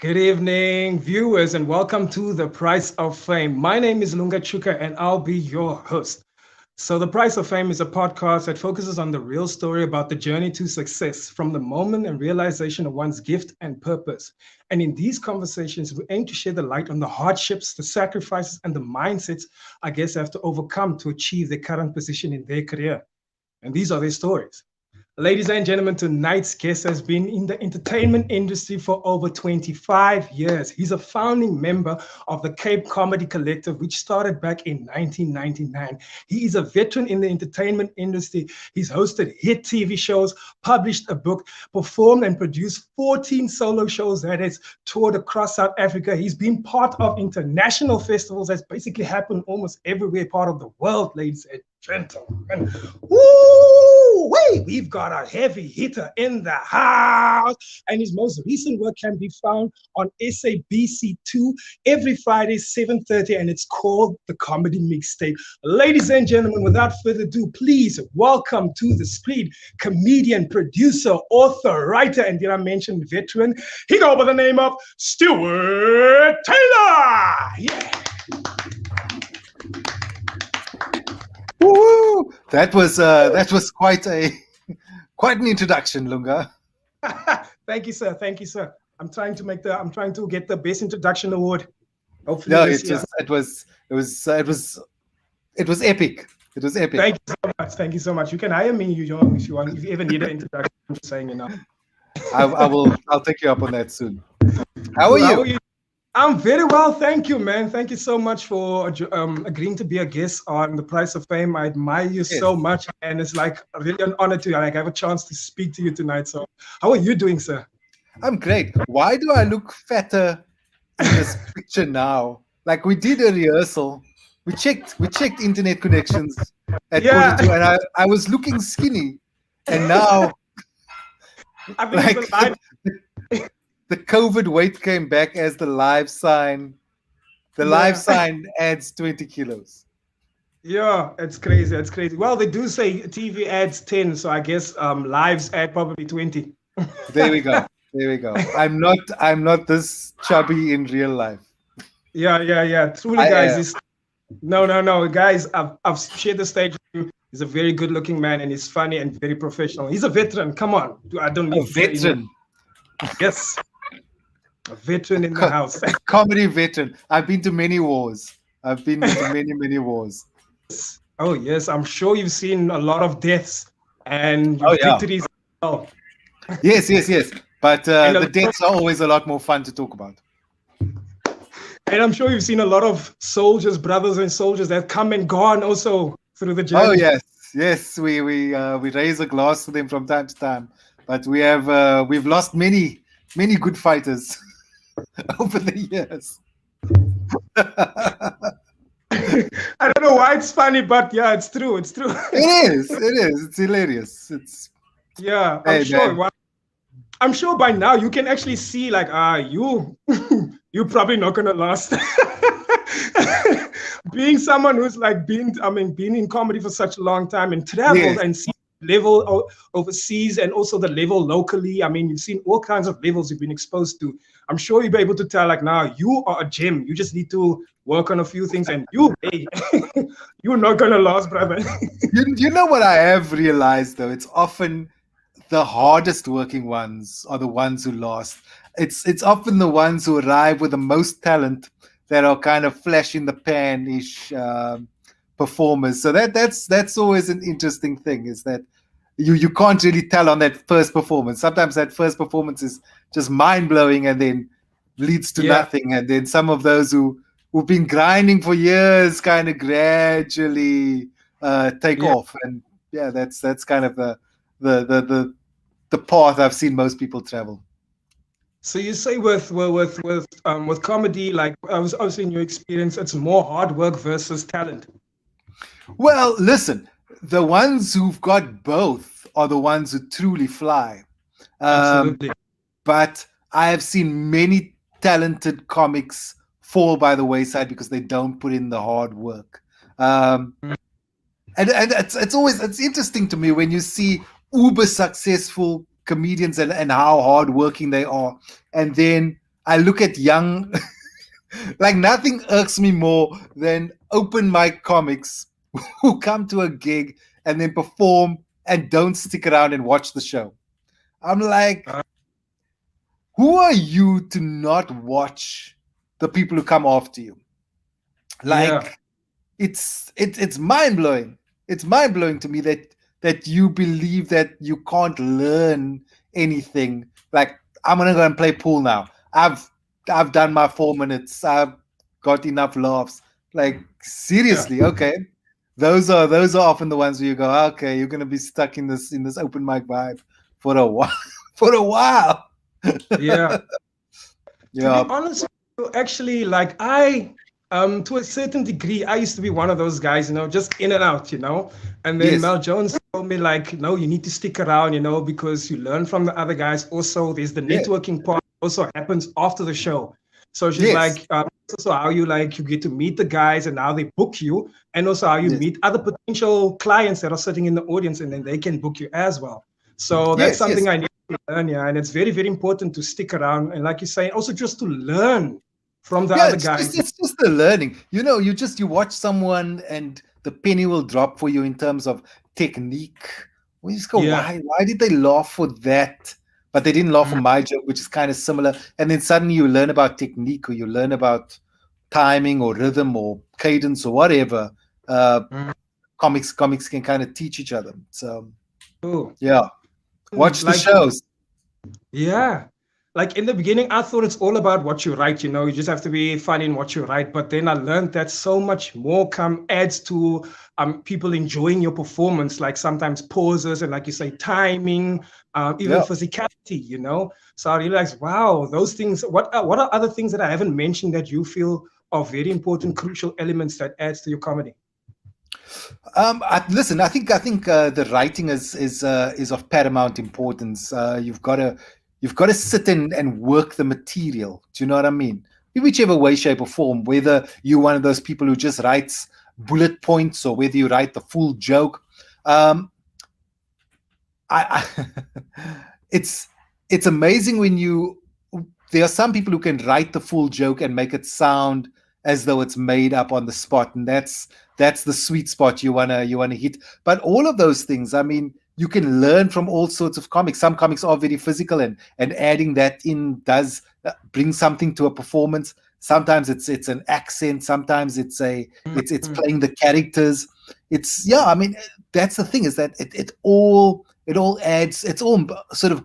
Good evening, viewers, and welcome to The Price of Fame. My name is Lunga Tshuka, and I'll be your host. So, The Price of Fame is a podcast that focuses on the real story about the journey to success from the moment and realization of one's gift and purpose. And in these conversations, we aim to shed the light on the hardships, the sacrifices, and the mindsets our guests have to overcome to achieve their current position in their career. And these are their stories. Ladies and gentlemen, tonight's guest has been in the entertainment industry for over 25 years. He's a founding member of the Cape Comedy Collective, which started back in 1999. He is a veteran in the entertainment industry. He's hosted hit TV shows, published a book, performed and produced 14 solo shows that has toured across South Africa. He's been part of international festivals that's basically happened almost everywhere part of the world, ladies and gentlemen. Woo! We've got a heavy hitter in the house, and his most recent work can be found on SABC 2 every Friday, 7:30, and it's called The Comedy Mixtape. Ladies and gentlemen, without further ado, please welcome to the screen comedian, producer, author, writer, and did I mention veteran? He goes by the name of Stuart Taylor. Yeah. Woo! That was quite an introduction, Lunga. Thank you, sir. Thank you, sir. I'm trying to get the best introduction award. Hopefully, No, it was epic. It was epic. Thank you so much. Thank you so much. You can hire me, if you want. If you ever need an introduction, I'm just saying, I'll take you up on that soon. How are you? I'm very well, thank you, man. Thank you so much for agreeing to be a guest on The Price of Fame. I admire you so much, and it's like really an honor to have a chance to speak to you tonight. So, how are you doing, sir? I'm great. Why do I look fatter in this picture now? Like we did a rehearsal. We checked internet connections at 42, and I was looking skinny, and now the COVID weight came back as the live sign. The live sign adds 20 kilos. Yeah, it's crazy. It's crazy. Well, they do say TV adds 10, so I guess lives add probably 20. There we go. I'm not this chubby in real life. Yeah. Truly, guys. No, guys. I've shared the stage with you. He's a very good-looking man, and he's funny and very professional. He's a veteran. Come on, I don't need a veteran. Yes. A veteran in the house. A comedy veteran. I've been to many wars. I've been to many wars. Oh, yes. I'm sure you've seen a lot of deaths and victories as well. Yes. But the deaths are always a lot more fun to talk about. And I'm sure you've seen a lot of soldiers, brothers and soldiers that come and gone also through the journey. Oh, yes. We raise a glass to them from time to time. But we've lost many good fighters over the years. I don't know why it's funny, but yeah, it's true. It is. It's hilarious. I'm sure by now you can actually see you're probably not gonna last. Being someone who's been in comedy for such a long time and traveled and seen level overseas and also the level locally. I mean, you've seen all kinds of levels you've been exposed to. I'm sure you'll be able to tell now you are a gem. You just need to work on a few things and you're not gonna last, brother. You know what I have realized though? It's often the hardest working ones are the ones who last. It's often the ones who arrive with the most talent that are kind of flash in the pan-ish performers. So that's always an interesting thing, is that you can't really tell on that first performance. Sometimes that first performance is just mind-blowing and then leads to nothing. And then some of those who've been grinding for years kind of gradually take off. And that's kind of the path I've seen most people travel. So you say with comedy, like I was obviously in your experience, it's more hard work versus talent. Well, listen, the ones who've got both are the ones who truly fly. Absolutely. But I have seen many talented comics fall by the wayside because they don't put in the hard work. And it's interesting to me when you see uber successful comedians and how hardworking they are, and then I look at young, like nothing irks me more than open mic comics who come to a gig and then perform and don't stick around and watch the show. I'm like, Uh, who are you to not watch the people who come after you? yeah, Like, it's mind blowing. It's mind blowing to me that you believe that you can't learn anything. Like, I'm gonna go and play pool now. I've done my 4 minutes. I've got enough laughs. Like, yeah, seriously, okay. Those are often the ones where you go, okay, you're gonna be stuck in this open mic vibe for a while. For a while. yeah. To be Yeah. honest, with you, actually, like to a certain degree, I used to be one of those guys, just in and out, And then Yes. Mel Jones told me, like, no, you need to stick around, because you learn from the other guys. Also, there's the Yeah. networking part also happens after the show. So she's Yes. like, also how you get to meet the guys and how they book you, and also how you Yes. meet other potential clients that are sitting in the audience, and then they can book you as well. So that's Yes. something Yes. I need to learn, yeah. And it's very, very important to stick around. And like you say, also just to learn from the Yeah, other it's guys. just the learning. You watch someone and the penny will drop for you in terms of technique. We just go, Yeah. why did they laugh for that? But they didn't laugh for my joke, which is kind of similar. And then suddenly you learn about technique, or you learn about timing or rhythm or cadence or whatever. Mm. Comics can kind of teach each other. So Cool. yeah, watch the Like, shows. yeah. Like in the beginning, I thought it's all about what you write, you just have to be funny in what you write. But then I learned that so much more adds to people enjoying your performance, like sometimes pauses and like you say, timing, even Yeah. physicality. So I realized, wow, those things, what are other things that I haven't mentioned that you feel are very important, crucial elements that adds to your comedy? Listen, I think the writing is of paramount importance. You've got to sit and work the material. Do you know what I mean? In whichever way, shape, or form. Whether you're one of those people who just writes bullet points, or whether you write the full joke. I it's amazing when there are some people who can write the full joke and make it sound as though it's made up on the spot, and that's the sweet spot you wanna hit. But all of those things, I mean, you can learn from all sorts of comics. Some comics are very physical, and adding that in does bring something to a performance. Sometimes it's an accent, sometimes it's playing the characters. It's, yeah, I mean, that's the thing, is that it all adds, it's all sort of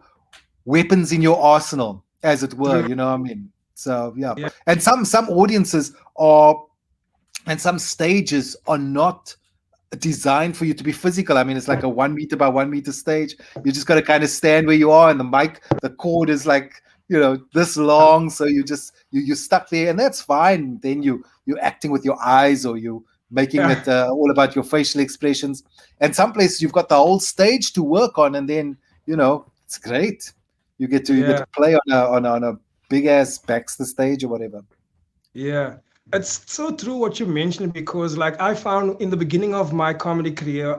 weapons in your arsenal, as it were. True. You know what I mean? So yeah. Yeah. And some audiences are, and some stages are not designed for you to be physical. I mean, it's like a 1 meter by 1 meter stage. You just got to kind of stand where you are, and the cord is like, this long, so you're stuck there, and that's fine. Then you're acting with your eyes, or you making Yeah. it all about your facial expressions. And some places you've got the whole stage to work on, and then it's great. You get Yeah. to play on a big ass Baxter stage or whatever. Yeah, it's so true what you mentioned, because like I found in the beginning of my comedy career,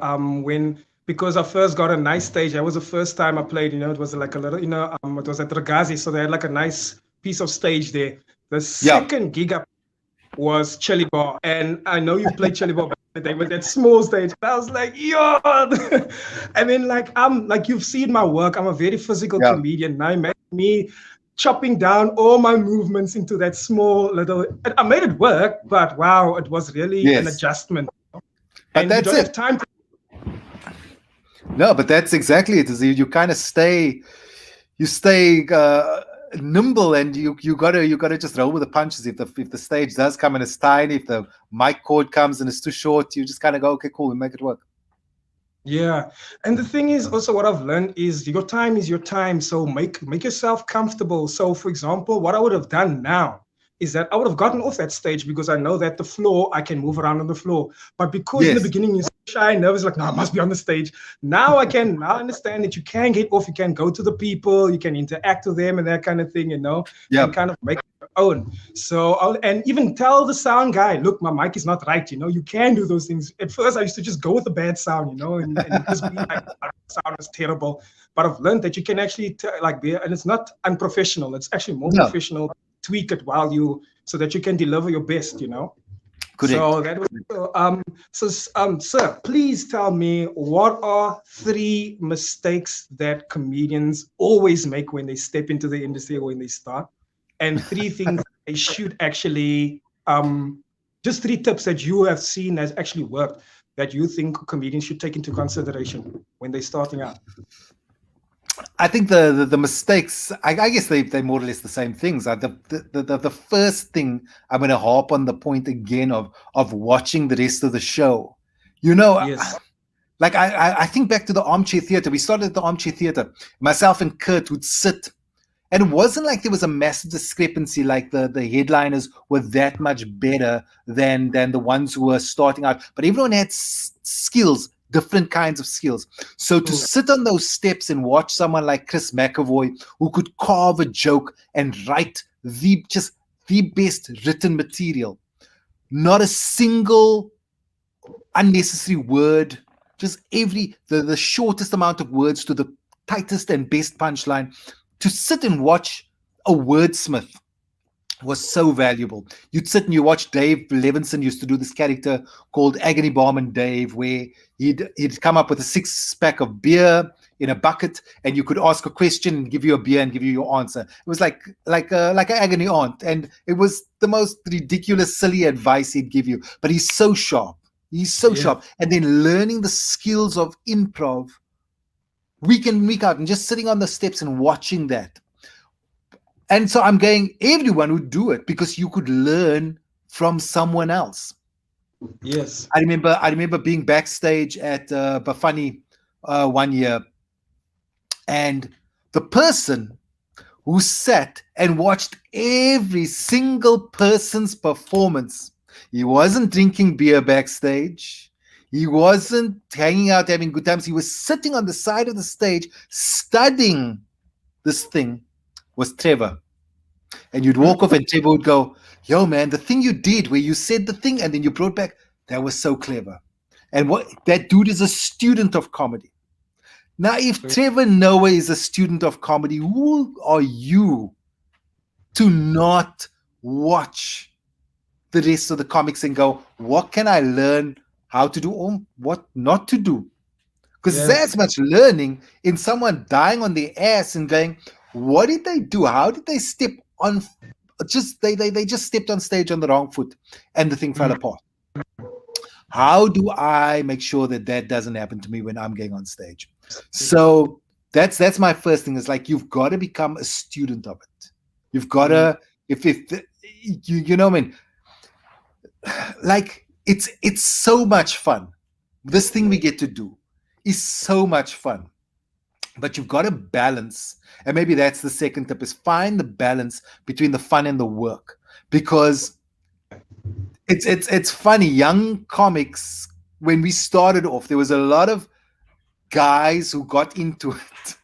because I first got a nice stage. That was the first time I played, it was like a little, it was at Ragazi, so they had like a nice piece of stage there. The Yeah. second gig up was Chili Bar, and I know you played Chili Bar back in the day with that small stage. And I was like, yo, and then like you've seen my work. I'm a very physical Yeah. comedian. Now imagine me chopping down all my movements into that small little. I made it work, but wow, it was really an Yes. adjustment. But And you that's don't it. have time to. No, but that's exactly it. Is you kind of stay nimble, and you gotta just roll with the punches. If the stage does come and it's tiny, if the mic cord comes and it's too short, you just kind of go, okay, cool, we make it work. Yeah. And the thing is also, what I've learned is your time is your time. So make yourself comfortable. So for example, what I would have done now is that I would have gotten off that stage, because I know that the floor, I can move around on the floor. But because in the Yes. beginning you're so shy and nervous, like, no, I must be on the stage. Now I understand that you can get off, you can go to the people, you can interact with them and that kind of thing, Yeah. and kind of make it your own. So and even tell the sound guy, look, my mic is not right, you can do those things. At first I used to just go with the bad sound, and just be like, the sound is terrible. But I've learned that you can actually and it's not unprofessional, it's actually more No. professional. tweak it so that you can deliver your best, you know. Correct. So that was sir, please tell me, what are 3 mistakes that comedians always make when they step into the industry or when they start, and 3 things they should actually just 3 tips that you have seen has actually worked that you think comedians should take into consideration when they're starting out. I think the mistakes, I guess they more or less the same things. The first thing, I'm going to harp on the point again of watching the rest of the show. You know, Yes. like I think back to the Armchair Theatre. We started at the Armchair Theatre. Myself and Kurt would sit, and it wasn't like there was a massive discrepancy. Like the headliners were that much better than the ones who were starting out. But everyone had skills, different kinds of skills. So to sit on those steps and watch someone like Chris McAvoy, who could carve a joke and write the best written material, not a single unnecessary word, just the shortest amount of words to the tightest and best punchline. To sit and watch a wordsmith was so valuable. You'd sit and you watch Dave Levinson used to do this character called Agony Barman Dave, where he'd come up with a 6-pack of beer in a bucket, and you could ask a question and give you a beer and give you your answer. It was like an agony aunt, and it was the most ridiculous, silly advice he'd give you. But he's so sharp. He's so sharp. And then learning the skills of improv week in, week out, and just sitting on the steps and watching that. And so I'm going, everyone would do it because you could learn from someone else. Yes. I remember being backstage at Bafani one year, and the person who sat and watched every single person's performance, he wasn't drinking beer backstage. He wasn't hanging out having good times. He was sitting on the side of the stage studying this thing, was Trevor. And you'd walk off and Trevor would go, yo, man, the thing you did where you said the thing and then you brought back, that was so clever. And that dude is a student of comedy. Now, if Trevor Noah is a student of comedy, who are you to not watch the rest of the comics and go, what can I learn how to do or what not to do? Because there's much learning in someone dying on their ass and going, what did they do? How did they step on? They just stepped on stage on the wrong foot and the thing fell apart. How do I make sure that doesn't happen to me when I'm going on stage? So that's my first thing. Is like, you've got to become a student of it. You've got to, if you know what I mean, like it's so much fun. This thing we get to do is so much fun. But you've got to balance, and maybe that's the second tip, is find the balance between the fun and the work. Because it's funny, young comics, when we started off, there was a lot of guys who got into it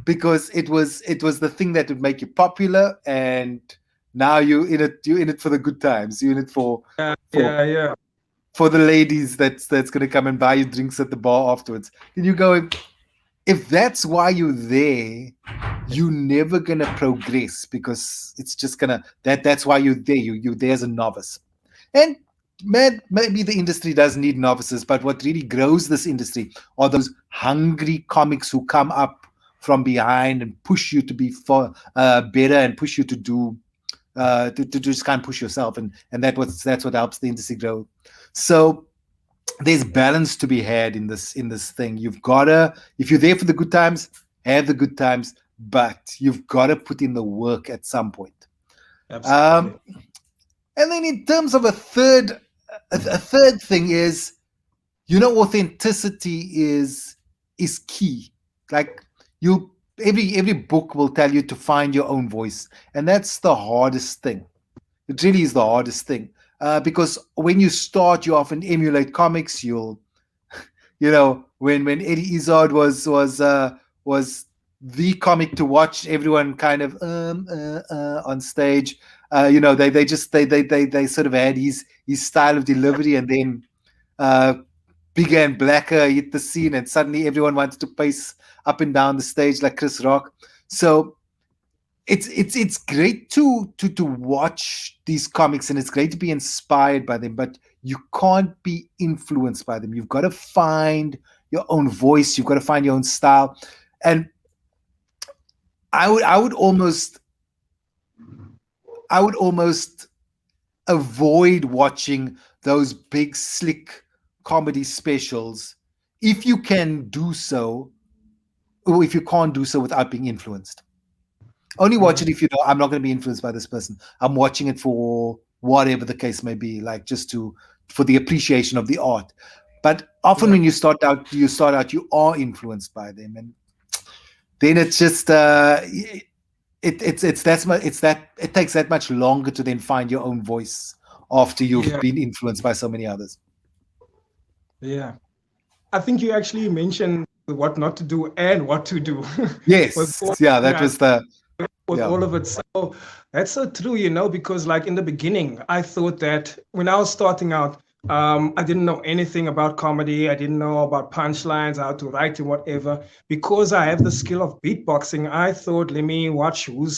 because it was the thing that would make you popular, and now you're in it for the good times. You're in it for the ladies that's gonna come and buy you drinks at the bar afterwards. And you go, if that's why you're there, you're never gonna progress, because it's just gonna that's why you're there. You're there as a novice. And maybe the industry does need novices, but what really grows this industry are those hungry comics who come up from behind and push you to be better, and push you to do to just kind of push yourself, and that's what helps the industry grow. So there's balance to be had in this thing. You've gotta, if you're there for the good times, have the good times, but you've got to put in the work at some point. Absolutely. And then in terms of a third thing is, authenticity is key. Like, every book will tell you to find your own voice, and that's the hardest thing. It really is the hardest thing, because when you start, you often emulate comics. You'll, when Eddie Izzard was the comic to watch, everyone kind of on stage. They sort of had his style of delivery, and then Bigger and Blacker hit the scene, and suddenly everyone wanted to pace up and down the stage like Chris Rock. So it's great to watch these comics, and it's great to be inspired by them, but you can't be influenced by them. You've got to find your own voice. You've got to find your own style. And I would almost avoid watching those big slick comedy specials if you can do so, or if you can't do so without being influenced. Only watch it if you know I'm not going to be influenced by this person. I'm watching it for whatever the case may be, like just for the appreciation of the art. But often when you start out, you are influenced by them, and then it's just it takes that much longer to then find your own voice after you've been influenced by so many others. Yeah, I think you actually mentioned what not to do and what to do. Yes, that was all of it. So that's so true, because like in the beginning, I thought that when I was starting out, I didn't know anything about comedy. I didn't know about punchlines, how to write and whatever. Because I have the skill of beatboxing, I thought, let me watch who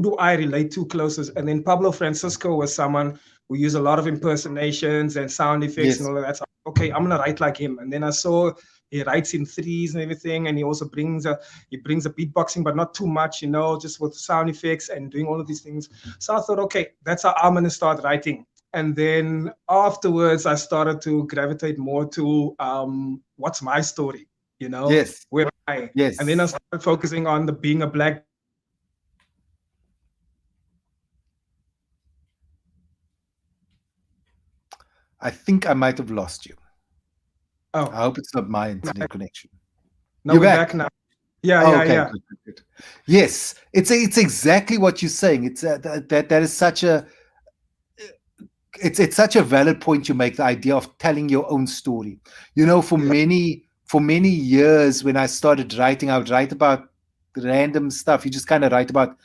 do I relate to closest. And then Pablo Francisco was someone who used a lot of impersonations and sound effects and all of that. So, okay, I'm gonna write like him. And then I saw he writes in threes and everything, and he also brings a beatboxing, but not too much, just with sound effects and doing all of these things. So I thought, okay, that's how I'm gonna start writing. And then afterwards, I started to gravitate more to what's my story, Yes. Where am I? Yes. And then I started focusing on the being a Black. I think I might have lost you. Oh, I hope it's not my internet connection. No, we're back now. Yeah, yeah. Good. Yes, it's exactly what you're saying. It's that is such a it's such a valid point you make. The idea of telling your own story. For many years when I started writing, I would write about random stuff. You just kind of write about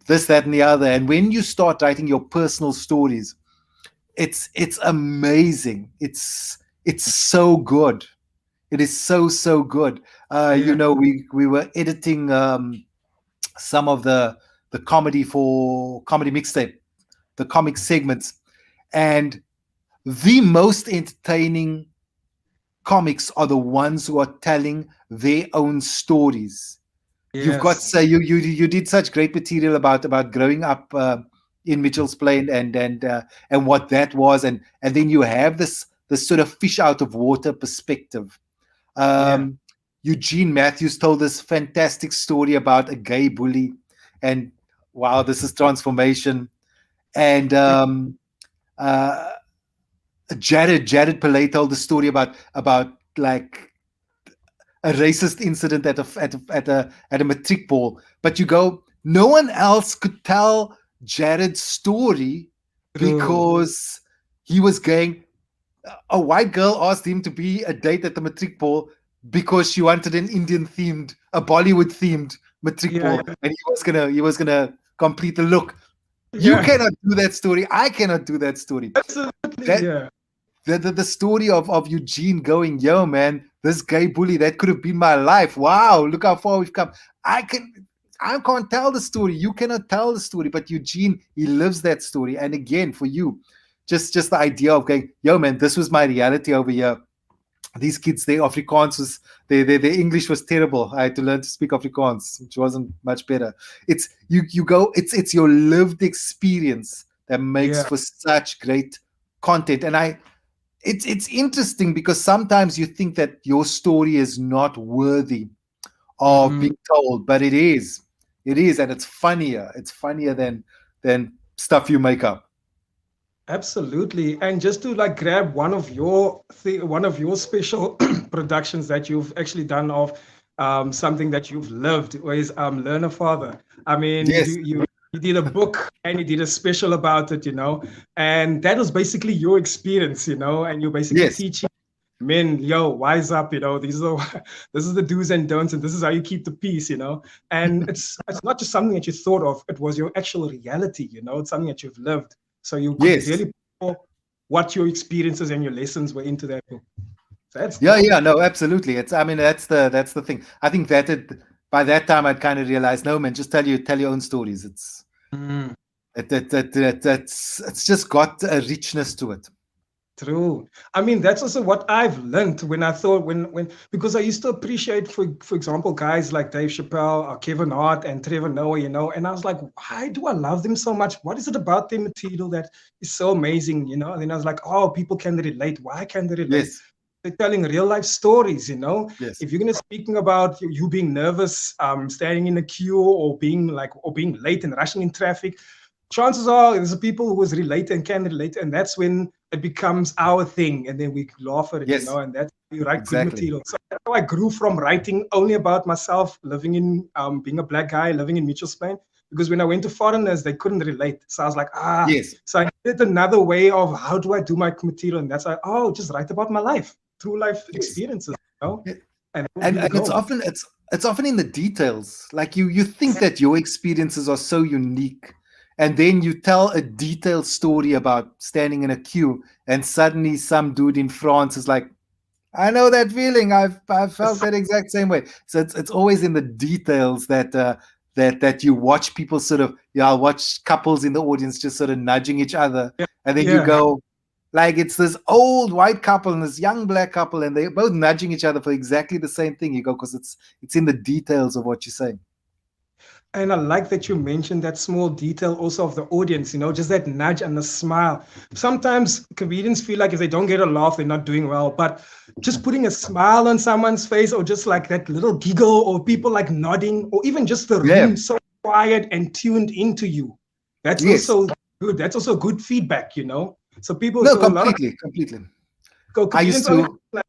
this, that, and the other. And when you start writing your personal stories, it's amazing. It's so good. It is so good. We were editing some of the comedy for Comedy Mixtape, the comic segments, and the most entertaining comics are the ones who are telling their own stories. Yes. You've got you did such great material about growing up in Mitchell's Plain and what that was, and then you have this sort of fish out of water perspective. Eugene Matthews told this fantastic story about a gay bully, and wow, this is transformation. And Jared Pillay told the story about like a racist incident at a matric ball. But you go, no one else could tell Jared's story because he was going. A white girl asked him to be a date at the matric ball because she wanted an a Bollywood themed matric ball, and he was gonna complete the look. You cannot do that story. I cannot do that story. Absolutely. The story of Eugene going, yo man, this gay bully, that could have been my life. Wow, look how far we've come. I can't tell the story. You cannot tell the story, but Eugene, he lives that story. And again, for you, just the idea of going, yo man, this was my reality over here. These kids, their Afrikaans their English was terrible. I had to learn to speak Afrikaans, which wasn't much better. It's it's your lived experience that makes for such great content. And it's interesting because sometimes you think that your story is not worthy of being told, but it is, and it's funnier. It's funnier than stuff you make up. Absolutely. And just to like grab one of your special productions that you've actually done of something that you've lived, is Learn a Father. I mean, you did a book and you did a special about it, and that was basically your experience, and you're basically teaching men, yo, wise up, this is the do's and don'ts, and this is how you keep the peace, and it's not just something that you thought of, it was your actual reality, it's something that you've lived. So you could really put what your experiences and your lessons were into that book. So that's no, absolutely. That's the thing. I think that by that time I'd kind of realized, no man, just tell your own stories. Mm. It's just got a richness to it. True. I mean, that's also what I've learned when I thought when because I used to appreciate, for example, guys like Dave Chappelle, or Kevin Hart, and Trevor Noah, and I was like, why do I love them so much? What is it about their material that is so amazing? And then I was like, oh, people can relate. Why can they relate? Yes, They're telling real life stories. yes, If you're gonna speaking about you being nervous, standing in a queue, or being late and rushing in traffic, chances are there's people who was relate and can relate, and that's when it becomes our thing, and then we laugh at it, yes, and that's how you write good exactly. material. So that's how I grew from writing only about myself, living in being a black guy, living in Mitchell's Plain, because when I went to foreigners, they couldn't relate. So I was like, Yes, so I did another way of how do I do my material, and that's like, just write about my life, true life yes. experiences. Yeah. And that would And be the and goal. it's often in the details. Like you think that your experiences are so unique, and then you tell a detailed story about standing in a queue, and suddenly some dude in France is like, I know that feeling. I've felt that exact same way. So it's always in the details that you watch people sort of, I'll watch couples in the audience just sort of nudging each other, Yeah, and then you yeah. go, like it's this old white couple and this young black couple, and they're both nudging each other for exactly the same thing. You go, because it's in the details of what you're saying. And I like that you mentioned that small detail also of the audience, just that nudge and the smile. Sometimes comedians feel like if they don't get a laugh, they're not doing well. But just putting a smile on someone's face, or just like that little giggle, or people like nodding, or even just the Yeah. room so quiet and tuned into you. That's Yes. also good. That's also good feedback. So No, a lot of completely. I used comedians only to.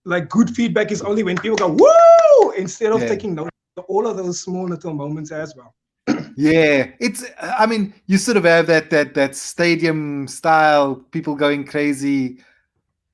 like good feedback is only when people go, woo, instead of Yeah. taking note of all of those small little moments as well. Yeah, it's. I mean, you sort of have that stadium style, people going crazy,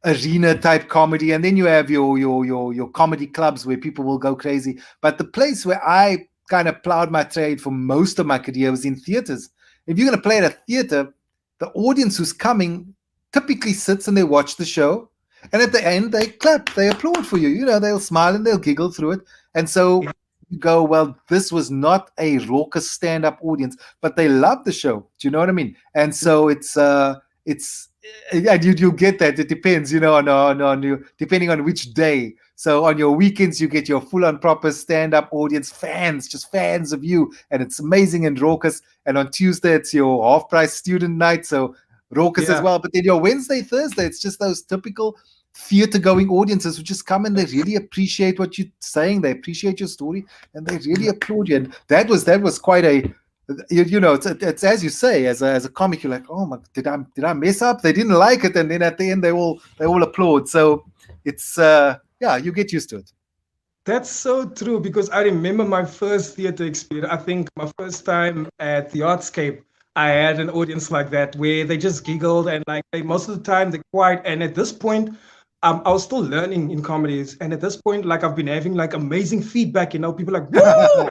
arena type comedy, and then you have your comedy clubs where people will go crazy. But the place where I kind of plowed my trade for most of my career was in theaters. If you're going to play at a theater, the audience who's coming typically sits and they watch the show, and at the end they clap, they applaud for you. They'll smile and they'll giggle through it, and so. You go, well, this was not a raucous stand-up audience, but they love the show. Do you know what I mean? And so it's and you get that. It depends, on you, depending on which day. So on your weekends, you get your full-on proper stand-up audience, fans, just fans of you, and it's amazing and raucous. And on Tuesday, it's your half-price student night, so raucous as Yeah. well. But then your Wednesday, Thursday, it's just those typical theater-going audiences who just come and they really appreciate what you're saying. They appreciate your story, and they really applaud you. And that was quite a it's as you say, as a comic, you're like, oh my, did I mess up? They didn't like it, and then at the end they all applaud. So it's you get used to it. That's so true, because I remember my first theater experience. I think my first time at the Artscape, I had an audience like that where they just giggled, and like most of the time they're quiet. And at this point, I was still learning in comedies. And at this point, like I've been having like amazing feedback, people like, woo!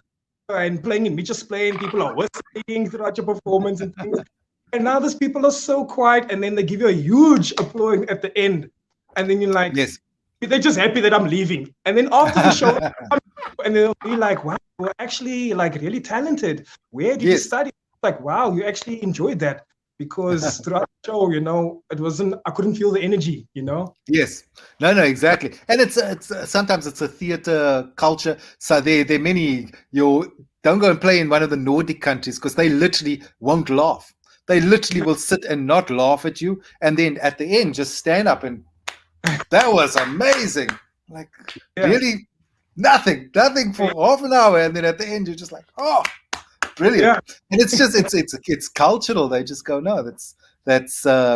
And playing in Mitchell's Plain, people are whistling throughout your performance and things. And now these people are so quiet, and then they give you a huge applause at the end. And then you're like, Yes. they're just happy that I'm leaving. And then after the show, and they'll be like, wow, you're actually like really talented. Where did you Yes. study? Like, wow, you actually enjoyed that. Because throughout the show, I couldn't feel the energy. Yes. No, exactly. And it's sometimes it's a theater culture. So there are many, you don't go and play in one of the Nordic countries because they literally won't laugh. They literally will sit and not laugh at you, and then at the end just stand up and that was amazing. Like, Yeah. really nothing for half an hour, and then at the end you're just like, oh, brilliant. Yeah. And it's just it's cultural. They just go, no, that's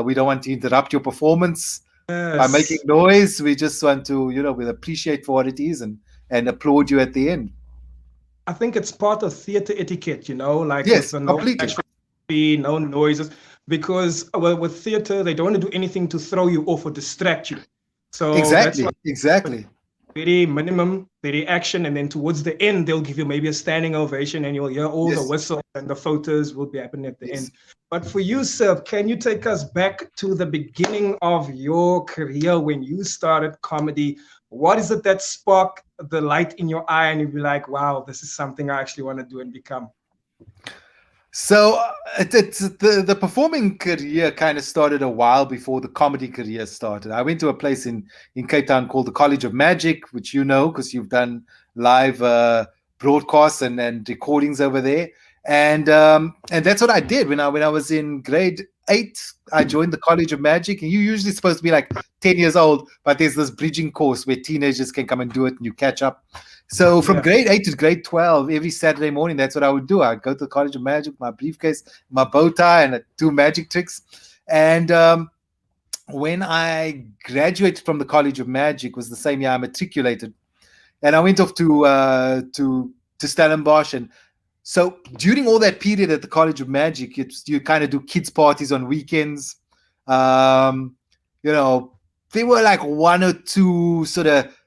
we don't want to interrupt your performance by making noise. We just want to, we'll appreciate for what it is and applaud you at the end. I think it's part of theater etiquette, like Yes, with the completely. no noises, because with theater, they don't want to do anything to throw you off or distract you. So that's why Exactly. very minimum, very action, and then towards the end, they'll give you maybe a standing ovation, and you'll hear all the whistles, and the photos will be happening at the end. But for you, sir, can you take us back to the beginning of your career when you started comedy? what is it that sparked the light in your eye and you'd be like, wow, this is something I actually want to do and become? So it's the performing career kind of started a while before the comedy career started. I went to a place in Cape Town called the College of Magic, which you know because you've done live broadcasts and recordings over there. And that's what I did when I was in grade 8. I joined the College of Magic, and you're usually supposed to be like 10 years old, but there's this bridging course where teenagers can come and do it, and you catch up. So from grade 8 to grade 12, every Saturday morning, that's what I would do. I'd go to the College of Magic with my briefcase, my bow tie, and I'd do magic tricks. And when I graduated from the College of Magic was the same year I matriculated, and I went off to Stellenbosch. And so during all that period at the College of Magic, you kind of do kids parties on weekends. There were like one or two sort of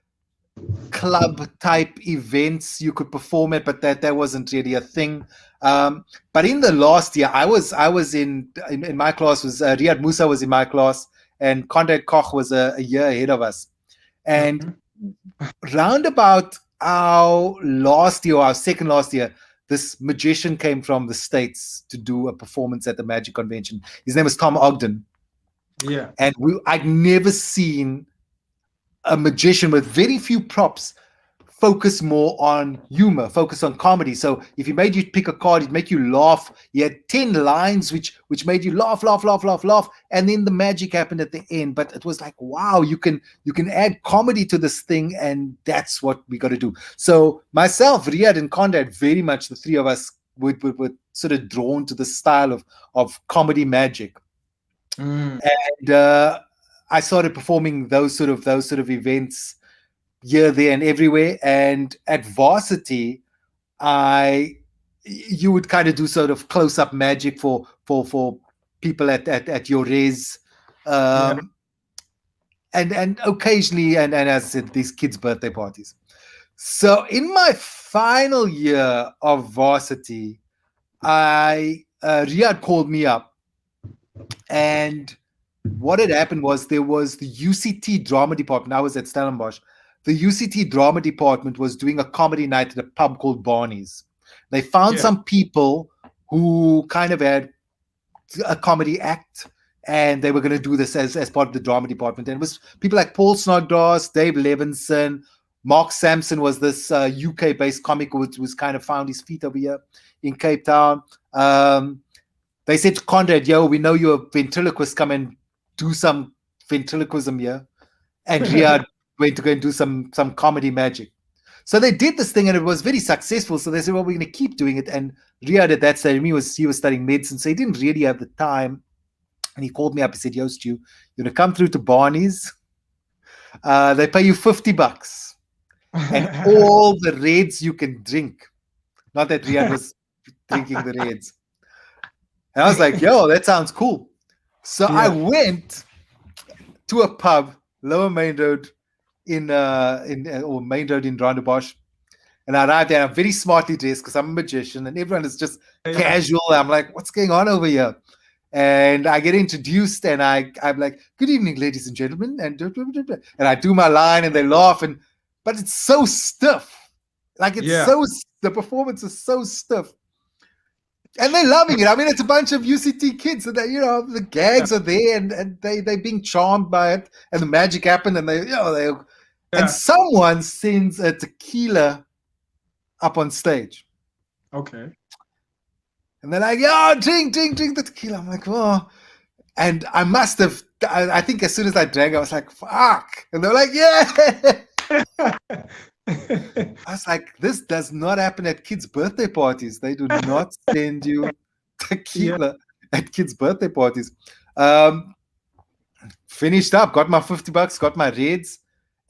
club type events you could perform at, but that wasn't really a thing. But in the last year, I was in my class was Riyad Musa was in my class, and Conrad Koch was a year ahead of us. And round about our second last year, this magician came from the States to do a performance at the Magic Convention. His name was Tom Ogden. Yeah. And I'd never seen a magician with very few props focus more on humor, focus on comedy. So if he made you pick a card, he'd make you laugh. He had 10 lines which made you laugh, and then the magic happened at the end. But it was like, wow, you can add comedy to this thing, and that's what we got to do. So myself, Riyad, and Conrad, very much the three of us were sort of drawn to the style of comedy magic. And I started performing those sort of events here, there, and everywhere. And at varsity, you would kind of do sort of close-up magic for people at your res, and occasionally, and as I said, these kids' birthday parties. So in my final year of varsity, Riyad called me up, and what had happened was there was the UCT drama department. I was at Stellenbosch. The UCT drama department was doing a comedy night at a pub called Barney's. They found some people who kind of had a comedy act, and they were going to do this as part of the drama department. And it was people like Paul Snodgrass, Dave Levinson, Mark Sampson was this UK-based comic who was kind of found his feet over here in Cape Town. They said to Conrad, yo, we know you're a ventriloquist, come and do some ventriloquism here. And Riyad went to go and do some comedy magic. So they did this thing, and it was very successful. So they said, well, we're going to keep doing it. And Riyad at that stage, he was studying medicine, so he didn't really have the time. And he called me up. He said, yo, Stu, you're going to come through to Barney's. They pay you $50 and all the Reds you can drink. Not that Riyad was drinking the Reds. And I was like, yo, that sounds cool. So I went to a pub, Lower Main Road, in Main Road in Rondebosch, and I arrived there. I'm very smartly dressed because I'm a magician, and everyone is just casual. I'm like, what's going on over here? And I get introduced, and I'm like, good evening, ladies and gentlemen, and I do my line, and they laugh, but it's so stiff. Like the performance is so stiff. And they're loving it. I mean, it's a bunch of UCT kids, and the gags are there, and they're being charmed by it, and the magic happened, and and someone sends a tequila up on stage. Okay. And they're like, "Yo, drink the tequila." I'm like, "Oh," and I must have. I think as soon as I drank, I was like, "Fuck!" And they're like, "Yeah." I was like, this does not happen at kids' birthday parties. They do not send you tequila at kids' birthday parties. Finished up, got my $50, got my Reds,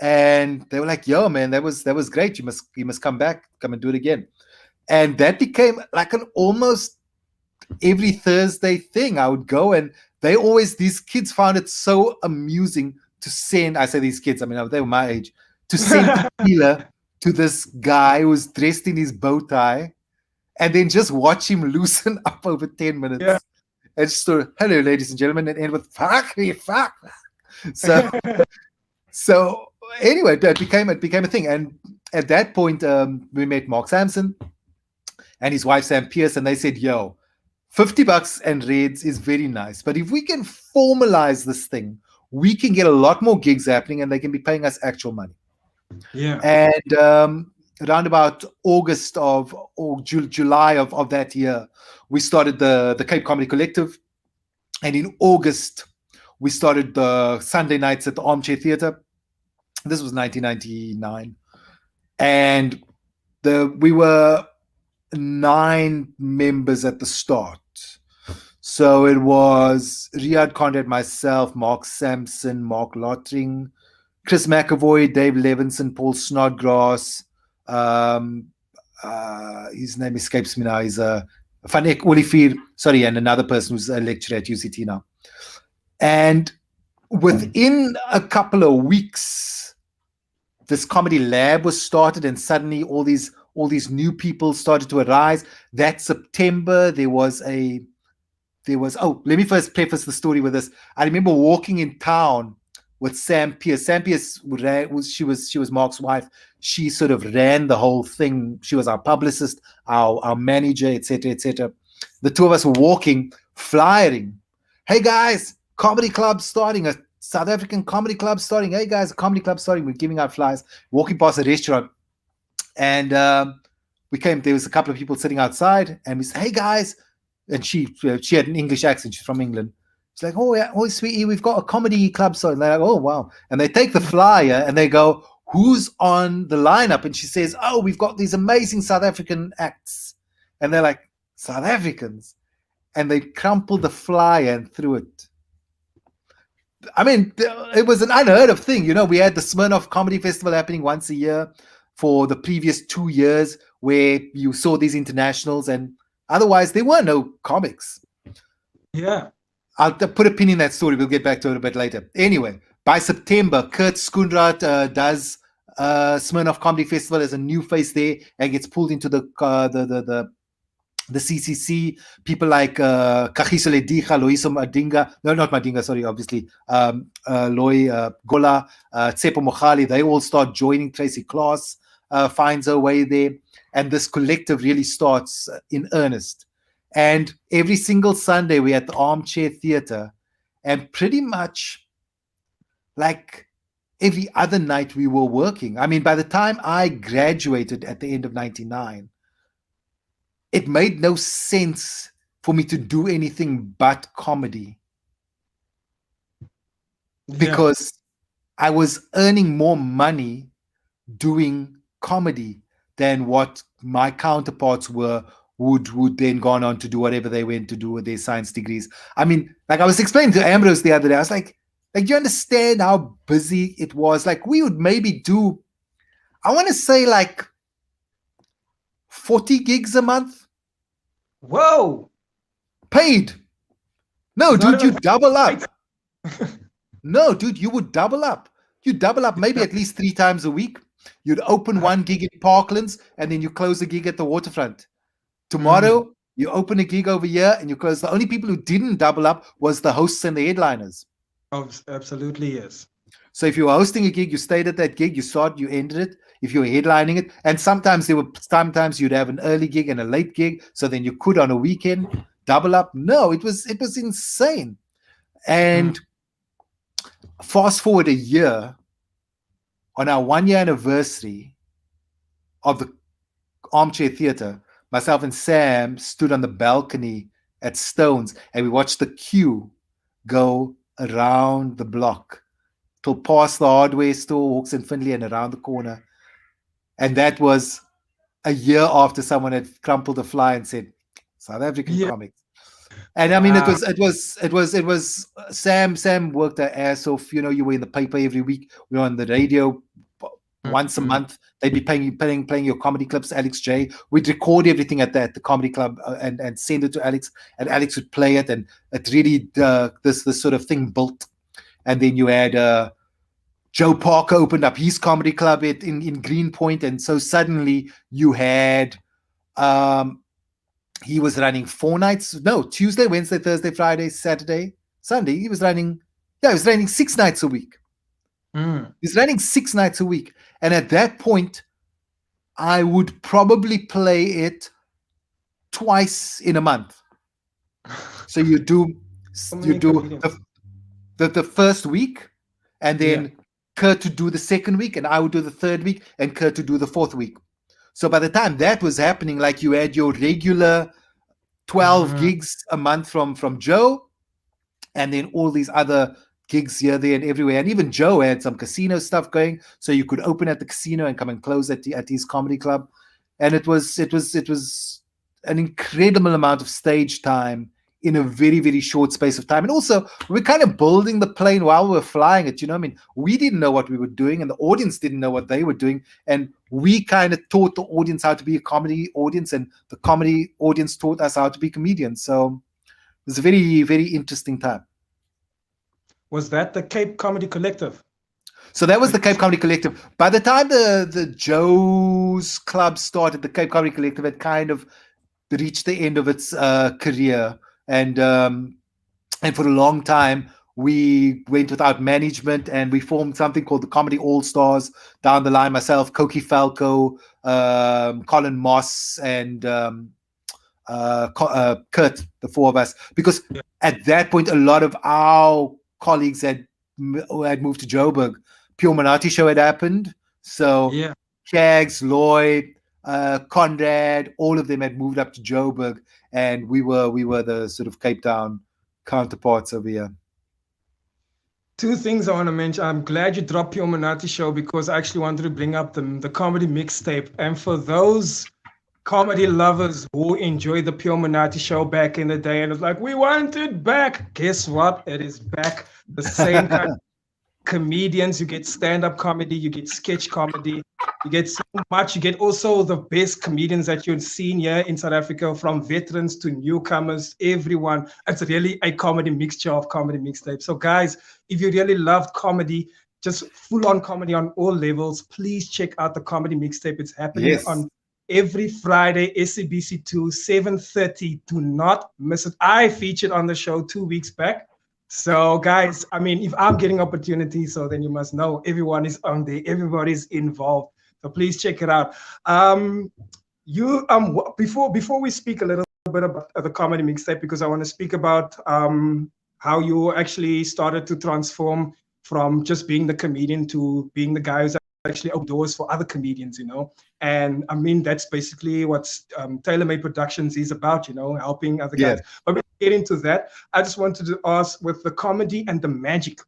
and they were like, yo, man, that was great. You must come back, come and do it again. And that became like an almost every Thursday thing. I would go, and these kids found it so amusing to send, I say these kids, I mean, they were my age, to send tequila to this guy who was dressed in his bow tie, and then just watch him loosen up over 10 minutes. Yeah. And just sort of, hello, ladies and gentlemen, and end with fuck me, fuck. So anyway, it became a thing. And at that point, we met Mark Sampson and his wife Sam Pierce, and they said, "Yo, $50 and Reds is very nice, but if we can formalize this thing, we can get a lot more gigs happening, and they can be paying us actual money." Yeah. And around about August or July of that year, we started the Cape Comedy Collective, and in August we started the Sunday nights at the Armchair Theatre. This was 1999, and we were 9 members at the start. So it was Riyad Conrad, myself, Mark Sampson, Mark Lottering, Chris McAvoy, Dave Levinson, Paul Snodgrass. His name escapes me now. He's Fanek Olifir, sorry, and another person who's a lecturer at UCT now. And within a couple of weeks, this comedy lab was started, and suddenly all these new people started to arise. That September, there was let me first preface the story with this. I remember walking in town with Sam Pierce. Sam Pierce she was Mark's wife. She sort of ran the whole thing. She was our publicist, our manager, etc., etc. The two of us were walking, flyering. Hey guys, comedy club starting, a South African comedy club starting. Hey guys, a comedy club starting. We're giving out flyers, walking past a restaurant, and we came. There was a couple of people sitting outside, and we said, "Hey guys," and she had an English accent. She's from England. She's like, "Oh yeah, oh sweetie, we've got a comedy club starting." They're like, "Oh wow," and they take the flyer and they go, "Who's on the lineup?" And she says, "Oh, we've got these amazing South African acts," and they're like, "South Africans," and they crumpled the flyer and threw it. I mean, it was an unheard of thing. We had the Smirnoff Comedy Festival happening once a year for the previous 2 years, where you saw these internationals, and otherwise there were no comics. Yeah. I'll put a pin in that story. We'll get back to it a bit later. Anyway, by September, Kurt Skoenrath does Smirnoff Comedy Festival as a new face there and gets pulled into the CCC. People like Kagiso Lediga, Loiso Madinga, no, not Madinga, sorry, obviously, Loy Gola, Tsepo Mogali, they all start joining. Tracy Klaas finds her way there, and this collective really starts in earnest. And every single Sunday we're at the Armchair Theatre, and pretty much like every other night we were working. I mean, by the time I graduated at the end of 99, it made no sense for me to do anything but comedy, because I was earning more money doing comedy than what my counterparts would then gone on to do whatever they went to do with their science degrees. I mean, like I was explaining to Ambrose the other day, I was like, you understand how busy it was? Like, we would maybe do, I want to say, like 40 gigs a month. Whoa. Paid. No, dude, you double up. Right. No, dude, you would double up. You double up maybe at least 3 times a week. You'd open one gig in Parklands, and then you close a gig at the waterfront. Tomorrow, you open a gig over here, and you close. The only people who didn't double up was the hosts and the headliners. Oh, absolutely, yes. So if you were hosting a gig, you stayed at that gig, you ended it. If you were headlining it, and sometimes you'd have an early gig and a late gig, so then you could on a weekend double up. No, it was insane. And fast forward a year, on our 1-year anniversary of the Armchair Theatre, myself and Sam stood on the balcony at Stones, and we watched the queue go around the block till past the hardware store, Hawks and Finley, and around the corner. And that was a year after someone had crumpled a fly and said, "South African comics." And I mean, it was Sam worked her ass off. You were in the paper every week. We were on the radio once a month. They'd be playing your comedy clips. Alex J. We'd record everything at the comedy club and send it to Alex, and Alex would play it, and it really this sort of thing built. And then you had Joe Parker opened up his comedy club in Greenpoint, and so suddenly you had he was running 4 nights. No, Tuesday, Wednesday, Thursday, Friday, Saturday, Sunday. He was running 6 nights a week. Mm. He's running 6 nights a week. And at that point, I would probably play it twice in a month. So you do So you many do comedians. the first week, and Yeah. then Kurt to do the second week, and I would do the third week, and Kurt to do the fourth week. So by the time that was happening, like you had your regular 12 Mm. gigs a month from Joe, and then all these other gigs here, there, and everywhere. And even Joe had some casino stuff going, so you could open at the casino and come and close at his comedy club. And it was an incredible amount of stage time in a very, very short space of time. And also, we're kind of building the plane while we're flying it. I mean, we didn't know what we were doing, and the audience didn't know what they were doing. And we kind of taught the audience how to be a comedy audience, and the comedy audience taught us how to be comedians. So it was a very, very interesting time. Was that the Cape Comedy Collective? So that was the Cape Comedy Collective. By the time the Joe's Club started, the Cape Comedy Collective had kind of reached the end of its career, and for a long time we went without management, and we formed something called the Comedy All Stars. Down the line, myself, Koki Falco, Colin Moss, and Kurt, the four of us, because at that point a lot of our colleagues had moved to Joburg. Pure Monati show had happened, so Yeah. Shags, Lloyd, Conrad, all of them had moved up to Joburg, and we were the sort of Cape Town counterparts over here. Two things I want to mention. I'm glad you dropped Pure Monati show because I actually wanted to bring up the comedy mixtape. And for those comedy lovers who enjoyed the Pure Monati show back in the day, and it's like, we want it back. Guess what? It is back. The same kind of comedians. You get stand-up comedy, you get sketch comedy, you get so much. You get also the best comedians that you've seen here in South Africa, from veterans to newcomers, everyone. It's really a comedy mixture of comedy mixtape. So guys, if you really loved comedy, just full-on comedy on all levels, please check out the comedy mixtape. It's happening on every Friday, SABC 2, 7:30. Do not miss it. I featured on the show 2 weeks back. So guys, I mean, if I'm getting opportunities, so then you must know everyone is on there, everybody's involved. So please check it out. Before we speak a little bit about the comedy mixtape, because I want to speak about how you actually started to transform from just being the comedian to being the guy who's actually open doors for other comedians, And I mean, that's basically what Tailor-Made Productions is about, helping other guys. But we get into that. I just wanted to ask, with the comedy and the magic,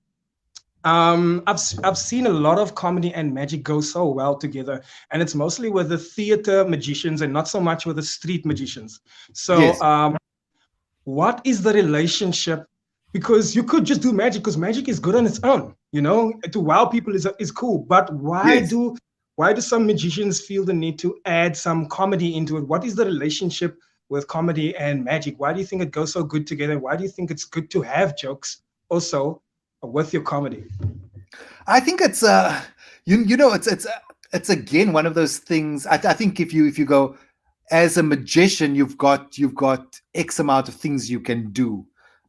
I've seen a lot of comedy and magic go so well together, and it's mostly with the theater magicians and not so much with the street magicians. So what is the relationship? Because you could just do magic, because magic is good on its own, to wow people is cool. But why do some magicians feel the need to add some comedy into it? What is the relationship with comedy and magic? Why do you think it goes so good together? Why do you think it's good to have jokes also with your comedy? I think it's it's again one of those things. I think if you go as a magician, you've got X amount of things you can do.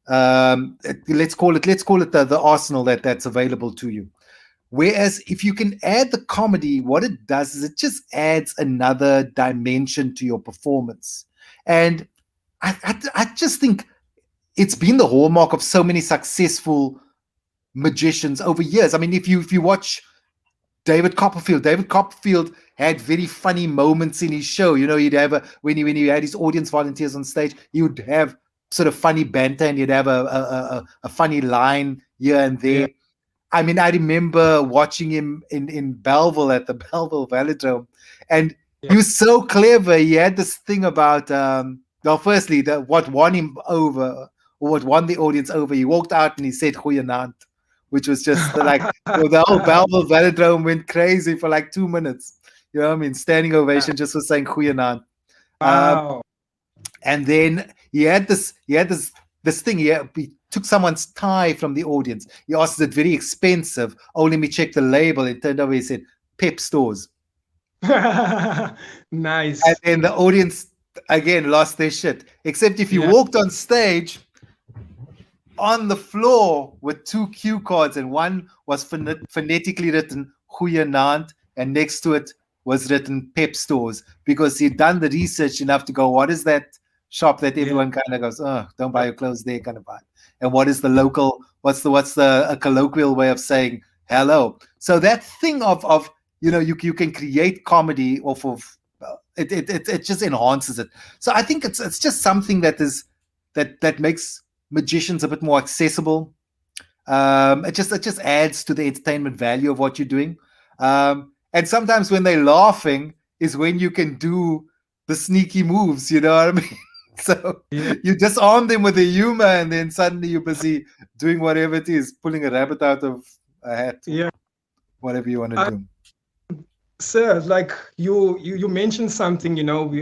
Let's call it the arsenal that's available to you. Whereas if you can add the comedy, what it does is it just adds another dimension to your performance. And I just think it's been the hallmark of so many successful magicians over years. I mean, if you watch David Copperfield had very funny moments in his show. He'd have when he had his audience volunteers on stage, he would have sort of funny banter, and you'd have a funny line here and there. Yeah. I mean, I remember watching him in Belleville at the Belleville Velodrome, and he was so clever. He had this thing about, firstly, what won him over, or what won the audience over. He walked out and he said "Goeienaand," which was just like the whole Belleville Velodrome went crazy for like 2 minutes. You know what I mean? Standing ovation just for saying "Goeienaand." Wow. And then he had this thing. He took someone's tie from the audience. He asked, "Is it very expensive?" "Oh, let me check the label." It turned over, he said, "Pep Stores." Nice. And then the audience again lost their shit. Except if you walked on stage on the floor with two cue cards, and one was phonetically written Goeienaand, and next to it was written Pep Stores, because he'd done the research enough to go, what is that shop that everyone kind of goes, oh, don't buy your clothes there, kind of vibe. And what is the local, what's the a colloquial way of saying hello? So that thing of you can create comedy off of it just enhances it. So I think it's just something that makes magicians a bit more accessible. It just adds to the entertainment value of what you're doing. And sometimes when they're laughing is when you can do the sneaky moves, you know what I mean? So you disarm them with the humor, and then suddenly you're busy doing whatever it is, pulling a rabbit out of a hat, whatever you want to do. Sir, like you mentioned something,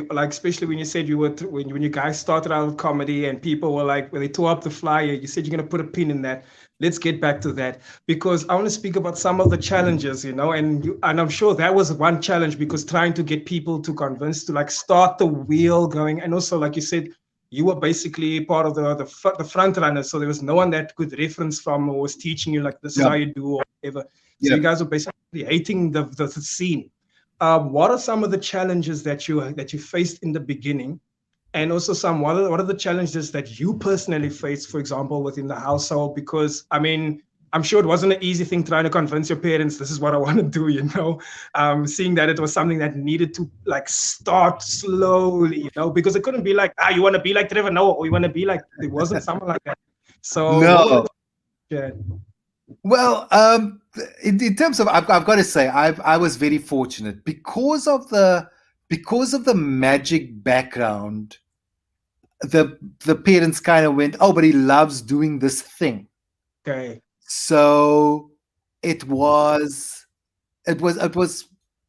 like especially when you said you were when you guys started out with comedy and people were like, when they tore up the flyer, you said you're gonna put a pin in that. Let's get back to that, because I want to speak about some of the challenges, and I'm sure that was one challenge, because trying to get people to convince to like start the wheel going, and also like you said, you were basically part of the front runners, so there was no one that could reference from or was teaching you like this is how you do or whatever. So you guys were basically hating the scene. What are some of the challenges that you faced in the beginning? And also what are the challenges that you personally faced, for example, within the household? Because I mean, I'm sure it wasn't an easy thing trying to convince your parents, this is what I want to do, seeing that it was something that needed to like start slowly, because it couldn't be like, you want to be like Trevor Noah, or you want to be like, it wasn't something like that. So no. Well, in terms of, I've got to say, I was very fortunate because of the magic background. The parents kind of went, oh, but he loves doing this thing. Okay. So it was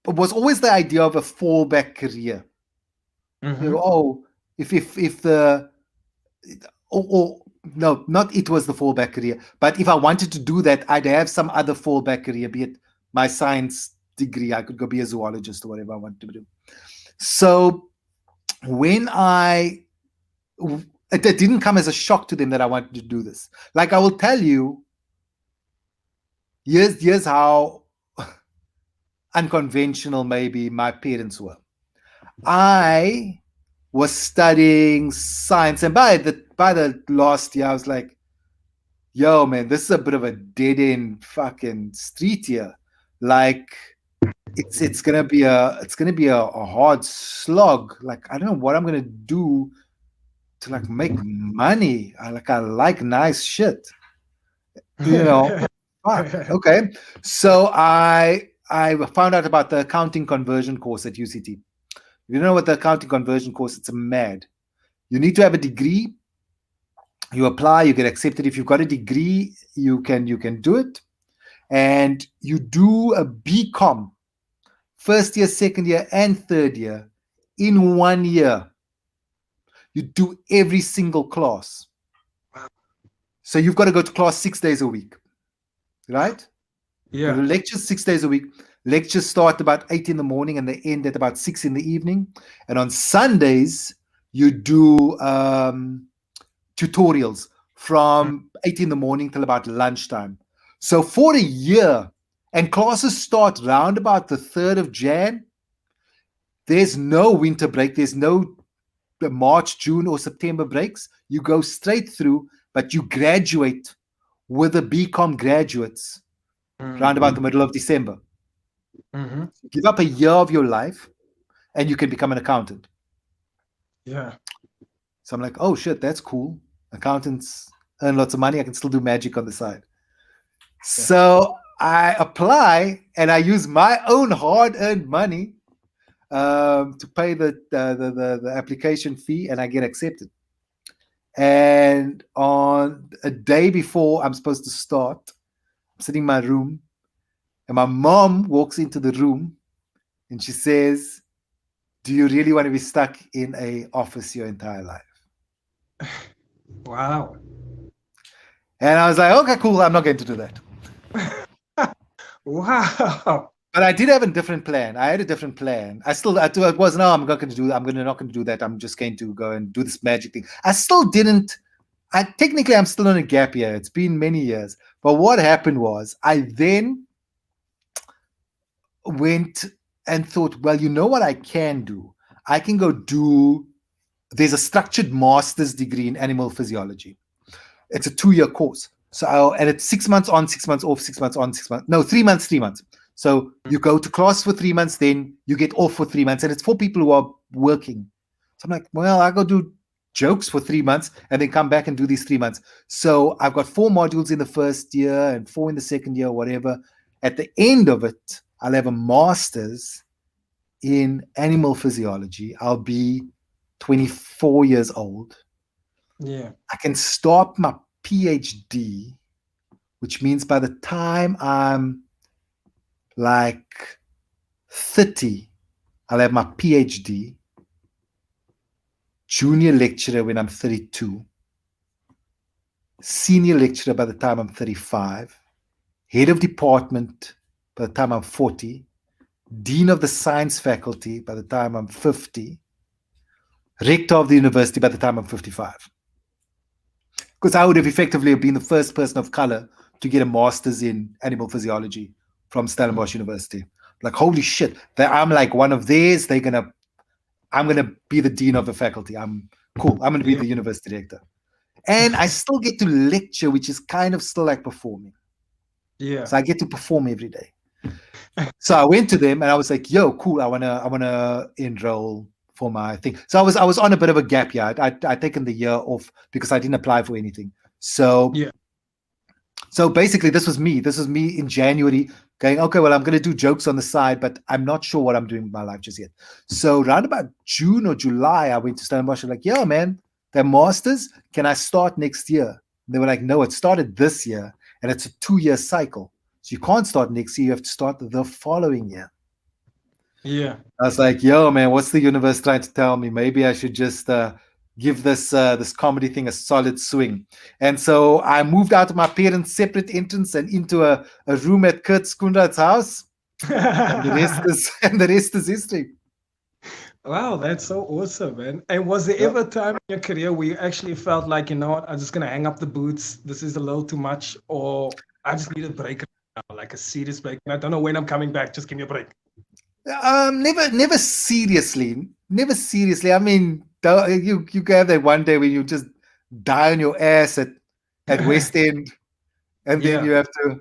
always the idea of a fallback career. Mm-hmm. No, not it was the fallback career, but if I wanted to do that, I'd have some other fallback career, be it my science degree. I could go be a zoologist or whatever I wanted to do. So when it didn't come as a shock to them that I wanted to do this. Like, I will tell you, here's how unconventional maybe my parents were. I was studying science, and by the last year, I was like, yo, man, this is a bit of a dead-end fucking street here. Like, it's gonna be a hard slog. Like, I don't know what I'm gonna do to like make money. I like nice shit. Fuck. Okay. So I found out about the accounting conversion course at UCT. If you don't know what the accounting conversion course, it's a mad. You need to have a degree. You apply, you get accepted. If you've got a degree, you can do it. And you do a BCom, first year, second year, and third year in 1 year. You do every single class. So you've got to go to class 6 days a week, right? Yeah. Go to lectures 6 days a week. Lectures start about 8 in the morning and they end at about 6 in the evening. And on Sundays, you do tutorials from 8 in the morning till about lunchtime. So for a year, and classes start round about the 3rd of Jan. There's no winter break. There's no March, June, or September breaks. You go straight through, but you graduate with the BCom graduates round about the middle of December. Mm-hmm. Give up a year of your life and you can become an accountant. Yeah. So I'm like, oh shit, that's cool. Accountants earn lots of money. I can still do magic on the side. Yeah. So I apply and I use my own hard-earned money to pay the application fee, and I get accepted. And on a day before I'm supposed to start, I'm sitting in my room, and my mom walks into the room, and she says, "Do you really want to be stuck in an office your entire life?" Wow. And I was like, "Okay, cool. I'm not going to do that." Wow. But I did have a different plan. I had a different plan. I was, no, I'm not going to do that. I'm not going to do that. I'm just going to go and do this magic thing. I still didn't technically I'm still on a gap year. It's been many years. But what happened was I then went and thought, well, you know what I can do? I can go do, there's a structured master's degree in animal physiology. It's a 2-year course. And it's 6 months on, 6 months off, 6 months on, 6 months. No, 3 months, 3 months. So you go to class for 3 months, then you get off for 3 months. And it's for people who are working. So I'm like, well, I'll go do jokes for 3 months and then come back and do these 3 months. So I've got 4 modules in the first year and 4 in the second year, whatever. At the end of it, I'll have a master's in animal physiology. I'll be 24 years old. Yeah. I can start my PhD, which means by the time I'm like 30, I'll have my PhD. Junior lecturer when I'm 32. Senior lecturer by the time I'm 35. Head of department by the time I'm 40. Dean of the science faculty by the time I'm 50. Rector of the university by the time I'm 55. Because I would have effectively been the first person of color to get a master's in animal physiology from Stellenbosch University. Like, holy shit, I'm like one of theirs. I'm gonna be the dean of the faculty. I'm cool. I'm gonna be the university director. And I still get to lecture, which is kind of still like performing. Yeah. So I get to perform every day. So I went to them and I was like, yo, cool, I wanna enroll for my thing. So I was on a bit of a gap year. I'd taken the year off because I didn't apply for anything. So yeah. So basically this was me in January going, okay, well, I'm going to do jokes on the side, but I'm not sure what I'm doing with my life just yet. So around about June or July, I went to Stellenbosch and like, yeah, man, the masters, can I start next year? And they were like, no, it started this year and it's a 2-year cycle. So you can't start next year. You have to start the following year. Yeah. I was like, yo, man, what's the universe trying to tell me? Maybe I should just give this comedy thing a solid swing. And so I moved out of my parents' separate entrance and into a room at Kurt Skoenraad's house. And the rest is history. Wow, that's so awesome, man. And was there ever a time in your career where you actually felt like, you know what, I'm just gonna hang up the boots, this is a little too much, or I just need a break now, like a serious break, and I don't know when I'm coming back, just give me a break? Never seriously. Never seriously. I mean, you have that one day when you just die on your ass at West End, and then you have to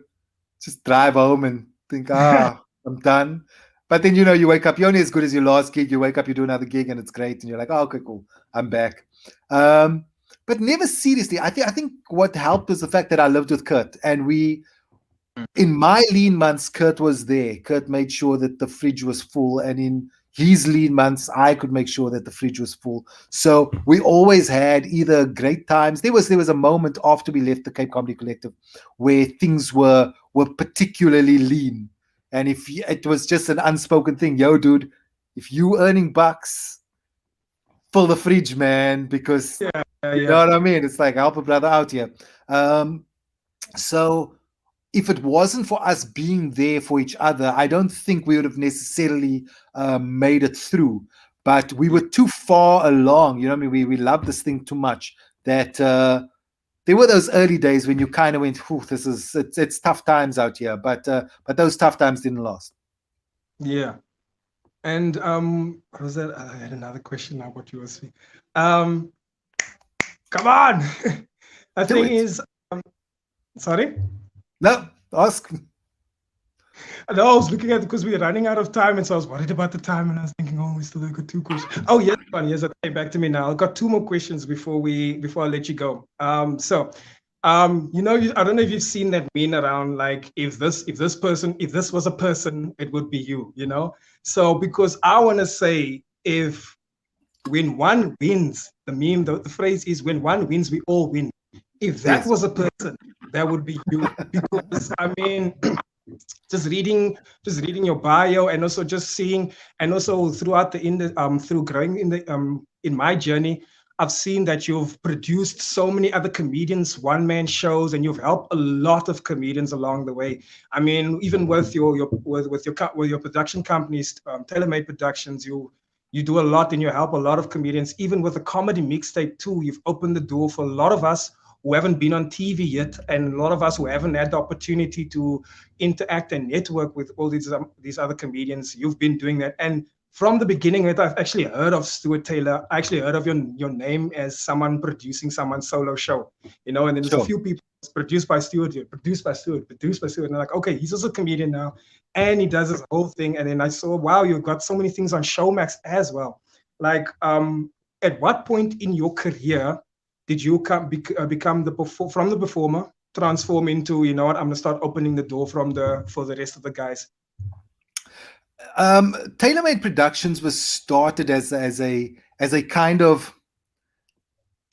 just drive home and think, I'm done. But then you wake up, you're only as good as your last gig. You wake up, you do another gig, and it's great, and you're like, oh, okay, cool, I'm back. But never seriously. I think what helped was the fact that I lived with Kurt, and in my lean months, Kurt was there. Kurt made sure that the fridge was full, and in his lean months, I could make sure that the fridge was full. So we always had either great times. There was a moment after we left the Cape Comedy Collective where things were particularly lean, and if it was just an unspoken thing, yo, dude, if you earning bucks, fill the fridge, man, because you know what I mean. It's like help a brother out here. So if it wasn't for us being there for each other, I don't think we would have necessarily made it through. But we were too far along. You know what I mean? We loved this thing too much that there were those early days when you kind of went, it's tough times out here. But those tough times didn't last. Yeah. And what was that? I had another question now, what you were saying. Come on. The thing is, sorry? No, ask. No, I was looking at it because we were running out of time, and so I was worried about the time, and I was thinking, oh, we still got 2 questions. Oh, yes, one. Yes, that came back to me now. I've got 2 more questions before I let you go. I don't know if you've seen that meme around, like, if this was a person, it would be you, you know? So because I want to say, when one wins, the meme, the phrase is, when one wins, we all win. If that was a person, that would be you. Because I mean, just reading your bio, and also just seeing, and also throughout through growing in my journey, I've seen that you've produced so many other comedians, one-man shows, and you've helped a lot of comedians along the way. I mean, even with your production companies, Tailor-Made Productions, You do a lot and you help a lot of comedians, even with a comedy mixtape too. You've opened the door for a lot of us who haven't been on TV yet, and a lot of us who haven't had the opportunity to interact and network with all these other comedians. You've been doing that, and from the beginning, I've actually heard of Stuart Taylor. I actually heard of your name as someone producing someone's solo show, and then there's a Sure. few people. It's produced by Stuart here, produced by Stuart, produced by Stuart. And I'm like, okay, he's also a comedian now, and he does this whole thing. And then I saw, wow, you've got so many things on Showmax as well. Like, at what point in your career did you become from the performer, transform into, you know what, I'm gonna start opening the door for the rest of the guys? TaylorMade Productions was started as a kind of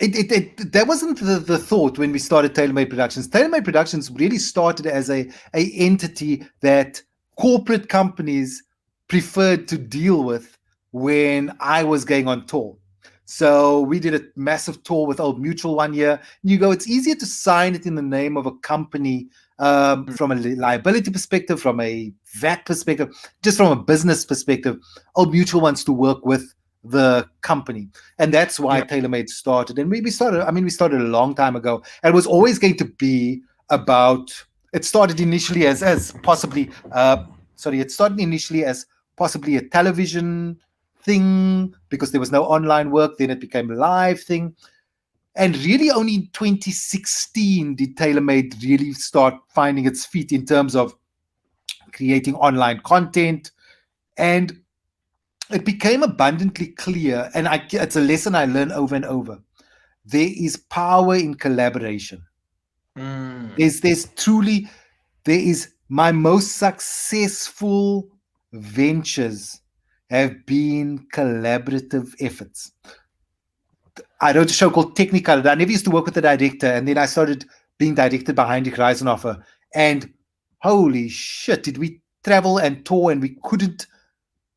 that wasn't the thought when we started TaylorMade Productions. TaylorMade Productions really started as a entity that corporate companies preferred to deal with when I was going on tour. So we did a massive tour with Old Mutual one year. You go, it's easier to sign it in the name of a company from a liability perspective, from a VAT perspective, just from a business perspective. Old Mutual wants to work with the company, and that's why TaylorMade started. And we started, we started a long time ago, and it was always going to be about, it started initially as possibly it started initially as possibly a television thing, because there was no online work. Then it became a live thing, and really only in 2016 did TaylorMade really start finding its feet in terms of creating online content. And it became abundantly clear, and it's a lesson I learned over and over. There is power in collaboration. There's truly, there is, my most successful ventures have been collaborative efforts. I wrote a show called Technicolor. I never used to work with the director, and then I started being directed by Heinrich Reisenhofer. And holy shit, did we travel and tour, and we couldn't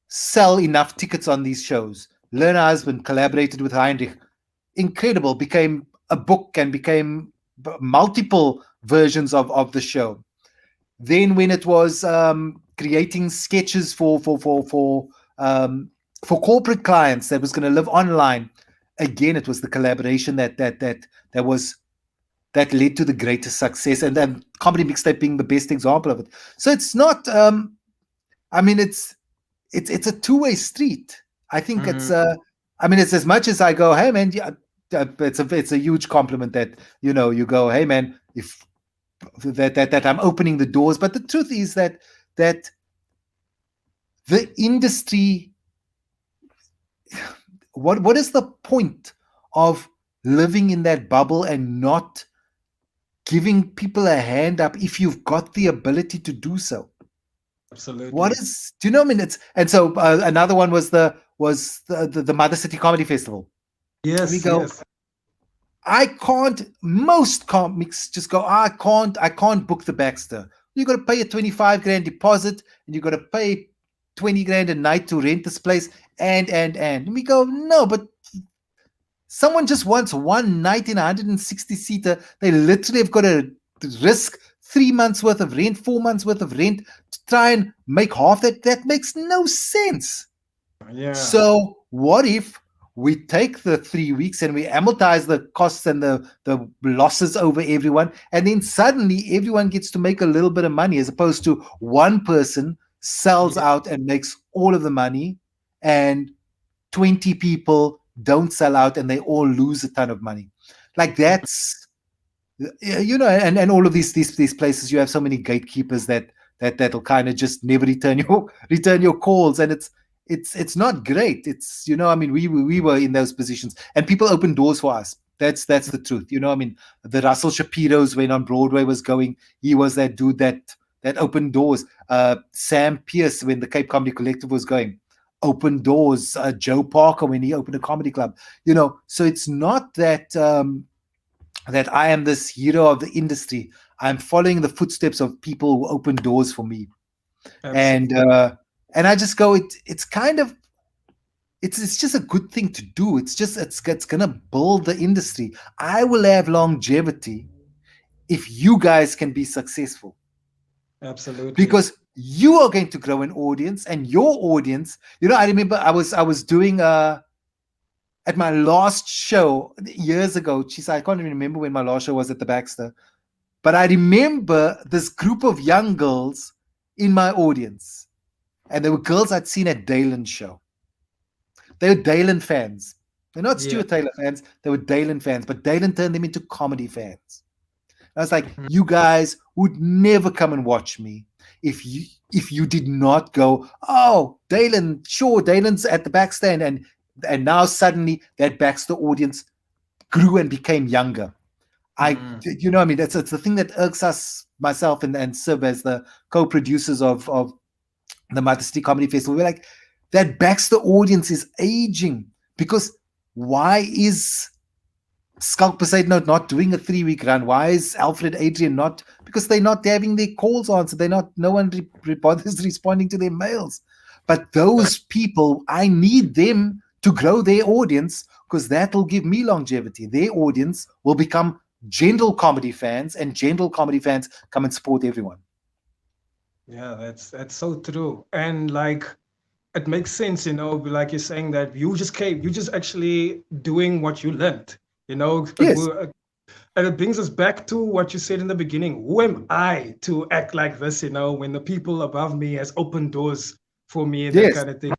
sell enough tickets on these shows. Lerner Husband collaborated with Heinrich. Incredible. Became a book and became multiple versions of the show. Then when it was creating sketches for corporate clients that was going to live online, again, it was the collaboration that led to the greatest success, and then Comedy Mixtape being the best example of it. So it's not, it's a two-way street. I think it's as much as I go, hey man, yeah, it's a huge compliment that you go, hey man, if that I'm opening the doors. But the truth is that the industry, what is the point of living in that bubble and not giving people a hand up if you've got the ability to do so? Absolutely. What is, do you know what I mean? So another one was the Mother City Comedy Festival. Yes. We go, yes. Most comics just go, I can't book the Baxter. You got to pay a 25 grand deposit, and you got to pay 20 grand a night to rent this place. And we go, no, but someone just wants one night in a 160 seater. They literally have got to risk 3 months worth of rent, 4 months worth of rent to try and make half that. That makes no sense. Yeah. So what if we take the 3 weeks and we amortize the costs and the losses over everyone, and then suddenly everyone gets to make a little bit of money, as opposed to one person sells out and makes all of the money, and 20 people don't sell out and they all lose a ton of money. Like, that's, and all of these places, you have so many gatekeepers that'll kind of just never return your calls, and it's not great. It's, we were in those positions, and people opened doors for us. That's the truth. The Russell Shapiro's, when On Broadway was going, he was that dude that opened doors. Sam Pierce, when the Cape Comedy Collective was going, opened doors. Joe Parker, when he opened a comedy club. So it's not that that I am this hero of the industry. I'm following the footsteps of people who open doors for me. Absolutely. And I just go, it's kind of, it's just a good thing to do. It's going to build the industry. I will have longevity if you guys can be successful. Absolutely. Because you are going to grow an audience, and your audience. I remember I was doing at my last show years ago. Geez, I can't even remember when my last show was at the Baxter, but I remember this group of young girls in my audience, and they were girls I'd seen at Dalen's show. They were Dalen fans. They're not Yeah. Stuart Taylor fans. They were Dalen fans, but Dalen turned them into comedy fans. I was like, Mhm. you guys would never come and watch me if you did not go, oh, Dalen, sure, Dalen's at the backstand, and now suddenly that Baxter audience grew and became younger. Mm. I mean, it's the thing that irks us, myself and Sib, as the co-producers of the Mother City Comedy Festival. We're like, that Baxter audience is aging, because why is Skulk Poseidon not doing a 3-week run? Why is Alfred Adrian not? Because they're not having their calls answered. They're not. No one bothers responding to their mails. But those people, I need them to grow their audience, because that will give me longevity. Their audience will become general comedy fans, and general comedy fans come and support everyone. Yeah, that's so true. And like it makes sense, like you're saying that you just actually doing what you learned. Yes, And it brings us back to what you said in the beginning. Who am I to act like this, when the people above me has opened doors for me and that yes. kind of thing.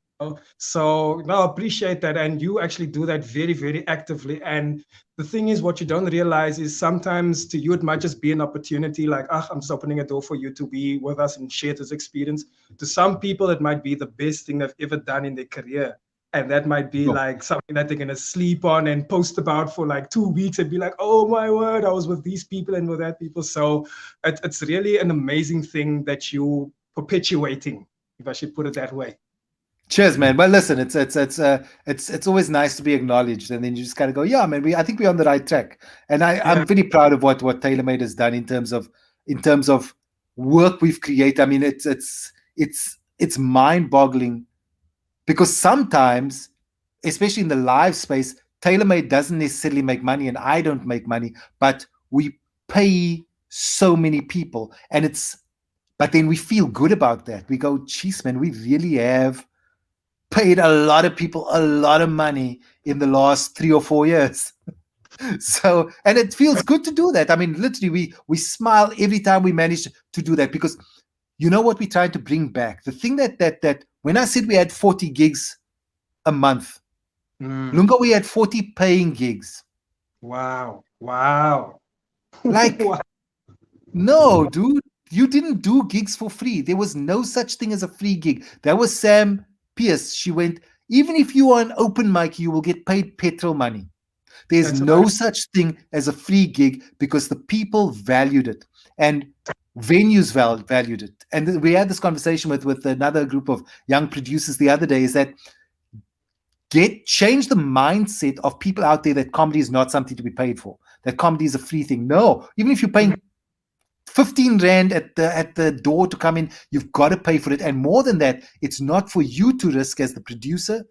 So no, I appreciate that. And you actually do that very, very actively. And the thing is, what you don't realize is sometimes to you, it might just be an opportunity like, I'm just opening a door for you to be with us and share this experience. To some people, it might be the best thing they've ever done in their career. And that might be No. like something that they're going to sleep on and post about for like 2 weeks and be like, oh my word, I was with these people and with that people. So it's really an amazing thing that you perpetuating, if I should put it that way. Cheers, man. Well, listen, it's always nice to be acknowledged, and then you just kind of go, yeah, man. I think we're on the right track, and Yeah. I'm really proud of what TaylorMade has done in terms of work we've created. I mean, it's mind-boggling, because sometimes, especially in the live space, TaylorMade doesn't necessarily make money, and I don't make money, but we pay so many people, but then we feel good about that. We go, geez, man, we really have paid a lot of people a lot of money in the last 3 or 4 years. So, and it feels good to do that. I mean, literally, we smile every time we manage to do that, because you know what we're trying to bring back. The thing that when I said we had 40 gigs a month, Mm. Lunga, we had 40 paying gigs. Wow. Wow. Like, Wow. no, dude, you didn't do gigs for free. There was no such thing as a free gig. That was Sam Pierce. She went, even if you are an open mic, you will get paid petrol money. There's That's what I no such thing as a free gig, because the people valued it, and venues valued it. And we had this conversation with another group of young producers the other day, is that change the mindset of people out there that comedy is not something to be paid for, that comedy is a free thing. No, even if you're paying 15 rand at the door to come in, you've got to pay for it. And more than that, it's not for you to risk as the producer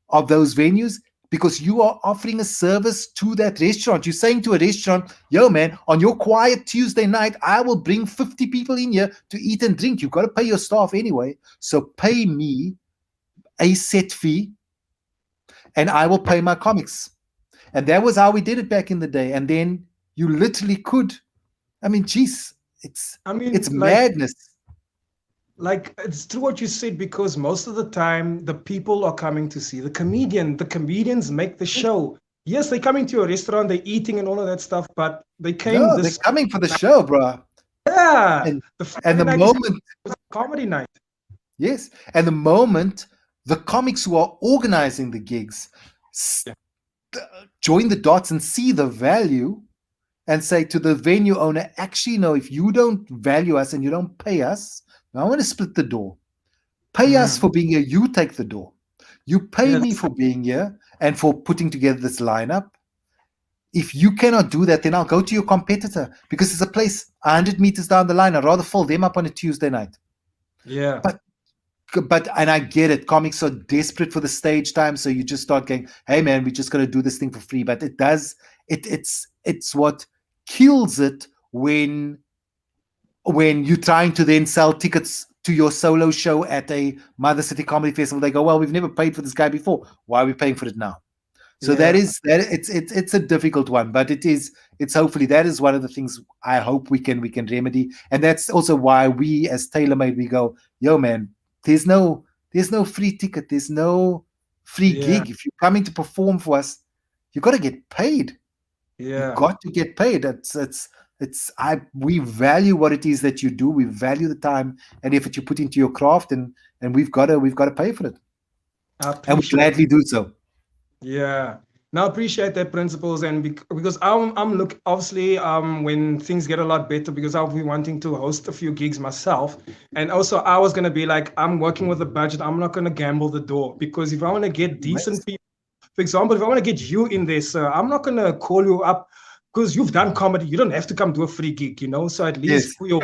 of those venues, because you are offering a service to that restaurant. You're saying to a restaurant, yo, man, on your quiet Tuesday night, I will bring 50 people in here to eat and drink. You've got to pay your staff anyway. So pay me a set fee, and I will pay my comics. And that was how we did it back in the day. And then you literally could. I mean, geez, it's I mean, it's madness. like it's true what you said, because most of the time the people are coming to see the comedian. The comedians make the show. Yes, they're coming to a restaurant, they're eating and all of that stuff, but they came No, they're this coming for the show, bro. yeah. And The and Friday the night is moment, a comedy night. yes, and the moment the comics who are organizing the gigs Yeah. join the dots and see the value, and say to the venue owner, actually, no, if you don't value us and you don't pay us, I want to split the door. Pay us Mm. for being here, you take the door. You pay me Yes. for being here and for putting together this lineup. If you cannot do that, then I'll go to your competitor, because it's a place 100 meters down the line. I'd rather fill them up on a Tuesday night. Yeah. But and I get it, comics are desperate for the stage time, so you just start going, hey man, we're just going to do this thing for free. But it's what kills it when you're trying to then sell tickets to your solo show at a Mother City Comedy Festival. They go, well, we've never paid for this guy before. Why are we paying for it now? So Yeah. it's a difficult one, but it's hopefully that is one of the things I hope we can remedy. And that's also why we as TaylorMade, we go, yo man, there's no free ticket, there's no free Yeah. gig. If you're coming to perform for us, you got to get paid. You Yeah. got to get paid. We value what it is that you do. We value the time and effort you put into your craft, and we've got to pay for it, I and we appreciate gladly do so. Yeah. Now appreciate that principles, and because I'm look obviously when things get a lot better, because I'll be wanting to host a few gigs myself, and also I was gonna be like, I'm working with a budget, I'm not gonna gamble the door, because if I want to get decent people, for example, if I want to get you in there, sir, I'm not gonna call you up because you've done comedy, you don't have to come do a free gig, so at least Yes. for your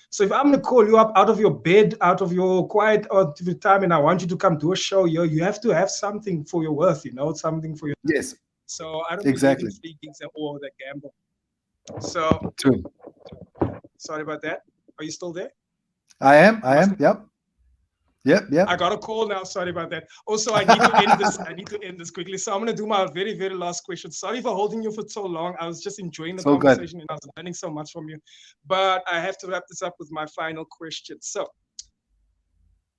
so if I'm gonna call you up out of your bed, out of your quiet or time, and I want you to come do a show, you have to have something for your worth, something for your. Yes. So I don't Exactly. believe in free gigs or the gamble. So True. sorry about that. Are you still there? I am. Yep. I got a call now. Sorry about that. Also, I need to end this. I need to end this quickly. So I'm going to do my very, very last question. Sorry for holding you for so long. I was just enjoying the conversation and I was learning so much from you. But I have to wrap this up with my final question. So,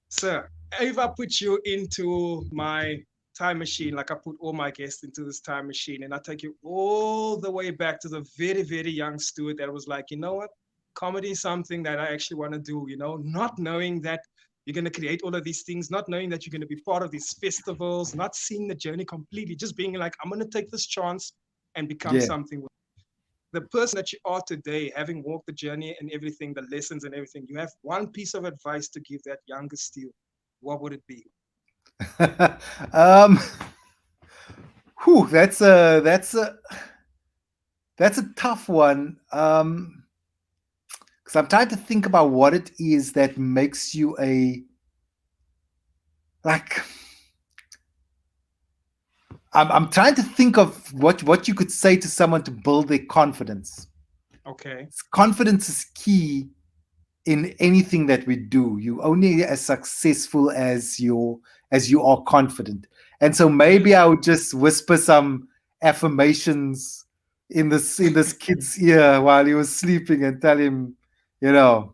sir, if I put you into my time machine, like I put all my guests into this time machine, and I take you all the way back to the very, very young Stuart that was like, you know what? Comedy is something that I actually want to do, not knowing that you're going to create all of these things, not knowing that you're going to be part of these festivals, not seeing the journey completely, just being like, I'm going to take this chance and become something. The person that you are today, having walked the journey and everything, the lessons and everything, you have one piece of advice to give that younger Stu. What would it be? That's a tough one. Because I'm trying to think about what it is that makes you I'm trying to think of what you could say to someone to build their confidence. Okay. Confidence is key in anything that we do. You only as successful as you are confident. And so maybe I would just whisper some affirmations in this kid's ear while he was sleeping and tell him, you're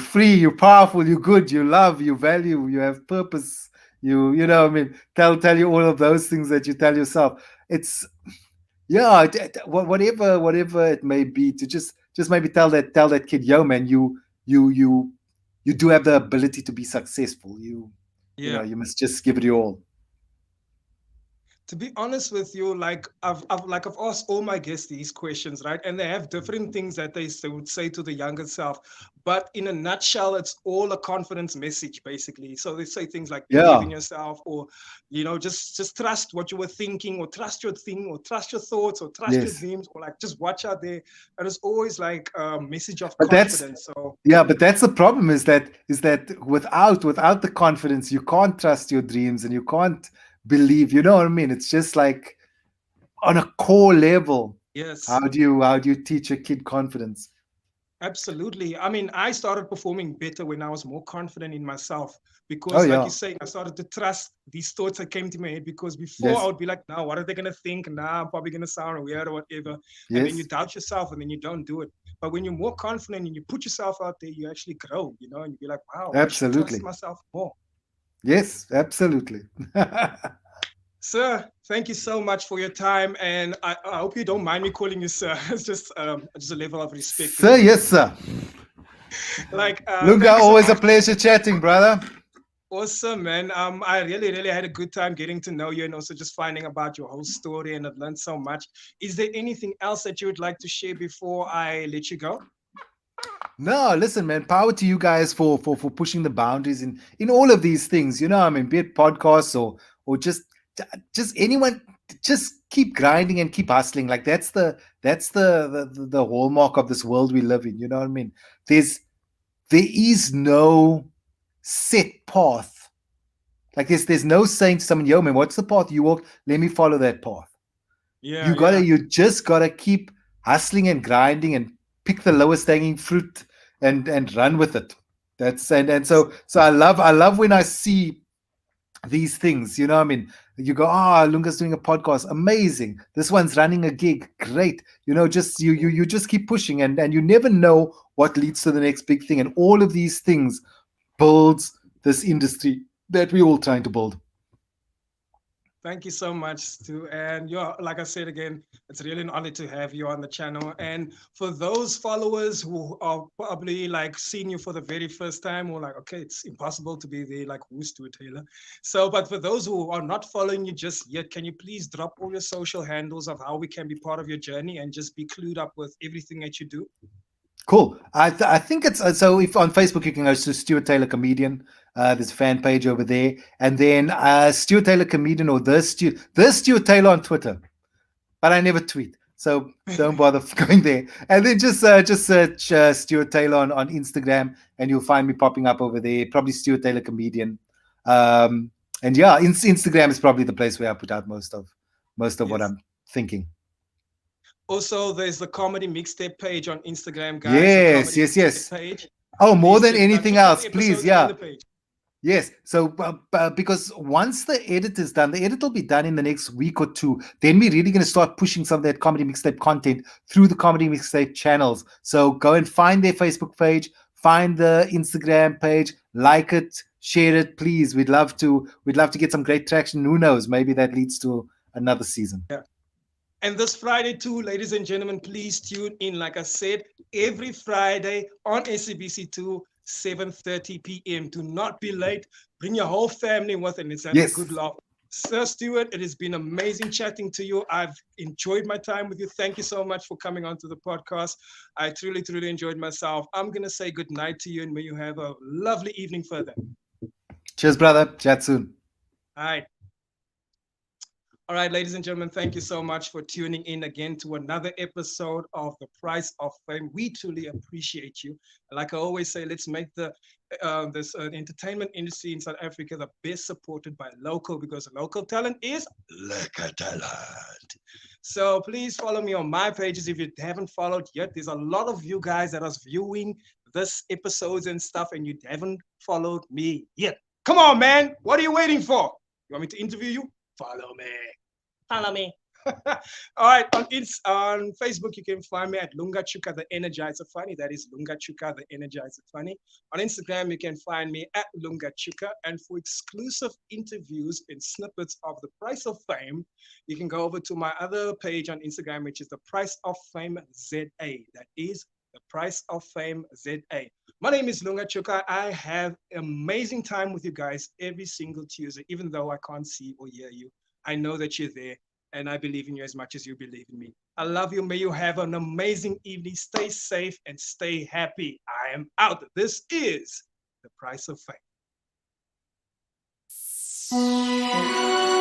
free, you're powerful, you're good, you love, you value, you have purpose. Tell you all of those things that you tell yourself. It's whatever it may be, to just maybe tell that kid, yo man, you do have the ability to be successful. You must just give it your all. To be honest with you, I've asked all my guests these questions, right? And they have different things that they would say to the younger self. But in a nutshell, it's all a confidence message, basically. So they say things like believe in yourself, or just trust what you were thinking, or trust your thing, or trust your thoughts, or trust your dreams, or just watch out there. And it's always like a message of confidence. But that's the problem, is that without the confidence, you can't trust your dreams and you can't believe, you know what I mean? It's just like on a core level. Yes. How do you teach a kid confidence? Absolutely. I mean, I started performing better when I was more confident in myself, because like you say, I started to trust these thoughts that came to my head, because before I would be like, no, what are they going to think? Nah, I'm probably going to sound weird or whatever. And then you doubt yourself and then you don't do it. But when you're more confident and you put yourself out there, you actually grow, and you'd be like, wow, absolutely. I should trust myself more. Yes, absolutely. Sir, thank you so much for your time, and I hope you don't mind me calling you sir. It's just a level of respect. Sir, yes, sir. Lunga, always a pleasure chatting, brother. Awesome, man. I really, really had a good time getting to know you, and also just finding about your whole story, and I've learned so much. Is there anything else that you would like to share before I let you go? No, listen, man, power to you guys for pushing the boundaries in all of these things, I mean, be it podcasts or just anyone, just keep grinding and keep hustling. Like that's the hallmark of this world we live in, you know what I mean? There is no set path. Like there's no saying to someone, yo man, what's the path you walk? Let me follow that path. You just gotta keep hustling and grinding and pick the lowest hanging fruit and run with it. That's and so I love when I see these things, I mean, you go, Lunga's doing a podcast, amazing. This one's running a gig, great. Just you just keep pushing, and you never know what leads to the next big thing. And all of these things builds this industry that we're all trying to build. Thank you so much, Stu. And you're, like I said again, it's really an honor to have you on the channel. And for those followers who are probably like seeing you for the very first time, or like, okay, it's impossible to be there, like who's Stuart Taylor? So, but for those who are not following you just yet, can you please drop all your social handles of how we can be part of your journey and just be clued up with everything that you do? Cool. I think it's so. If on Facebook you can go to Stuart Taylor Comedian. There's a fan page over there, and then Stuart Taylor Comedian or the Stuart Taylor on Twitter. But I never tweet, so don't bother going there. And then just search Stuart Taylor on Instagram, and you'll find me popping up over there. Probably Stuart Taylor Comedian. And yeah, Instagram is probably the place where I put out most of what I'm thinking. Also, there's the comedy mixtape page on Instagram, guys. Yes. Page. Oh, more Please than anything else, please, yeah. Page. Yes. So, because once the edit is done, the edit will be done in the next week or two. Then we're really going to start pushing some of that comedy mixtape content through the comedy mixtape channels. So go and find their Facebook page, find the Instagram page, like it, share it, please. We'd love to get some great traction. Who knows? Maybe that leads to another season. Yeah. And this Friday too, ladies and gentlemen, please tune in. Like I said, every Friday on SABC 2, 7:30 p.m. Do not be late. Bring your whole family with, and it's a good laugh. Sir Stuart, it has been amazing chatting to you. I've enjoyed my time with you. Thank you so much for coming onto the podcast. I truly, truly enjoyed myself. I'm going to say good night to you, and may you have a lovely evening further. Cheers, brother. Chat soon. All right, ladies and gentlemen, thank you so much for tuning in again to another episode of The Price of Fame. We truly appreciate you. Like I always say, let's make this entertainment industry in South Africa the best supported by local, because local talent is liquor talent. So please follow me on my pages if you haven't followed yet. There's a lot of you guys that are viewing this episodes and stuff, and you haven't followed me yet. Come on, man. What are you waiting for? You want me to interview you? Follow me. Follow me. All right, on Facebook, you can find me at Lunga Tshuka, the Energizer Funny. That is Lunga Tshuka, the Energizer Funny. On Instagram, you can find me at Lunga Tshuka. And for exclusive interviews and snippets of The Price of Fame, you can go over to my other page on Instagram, which is The Price of Fame ZA. That is The Price of Fame ZA. My name is Lunga Tshuka. I have amazing time with you guys every single Tuesday, even though I can't see or hear you. I know that you're there, and I believe in you as much as you believe in me. I love you. May you have an amazing evening. Stay safe and stay happy. I am out. This is The Price of Fame.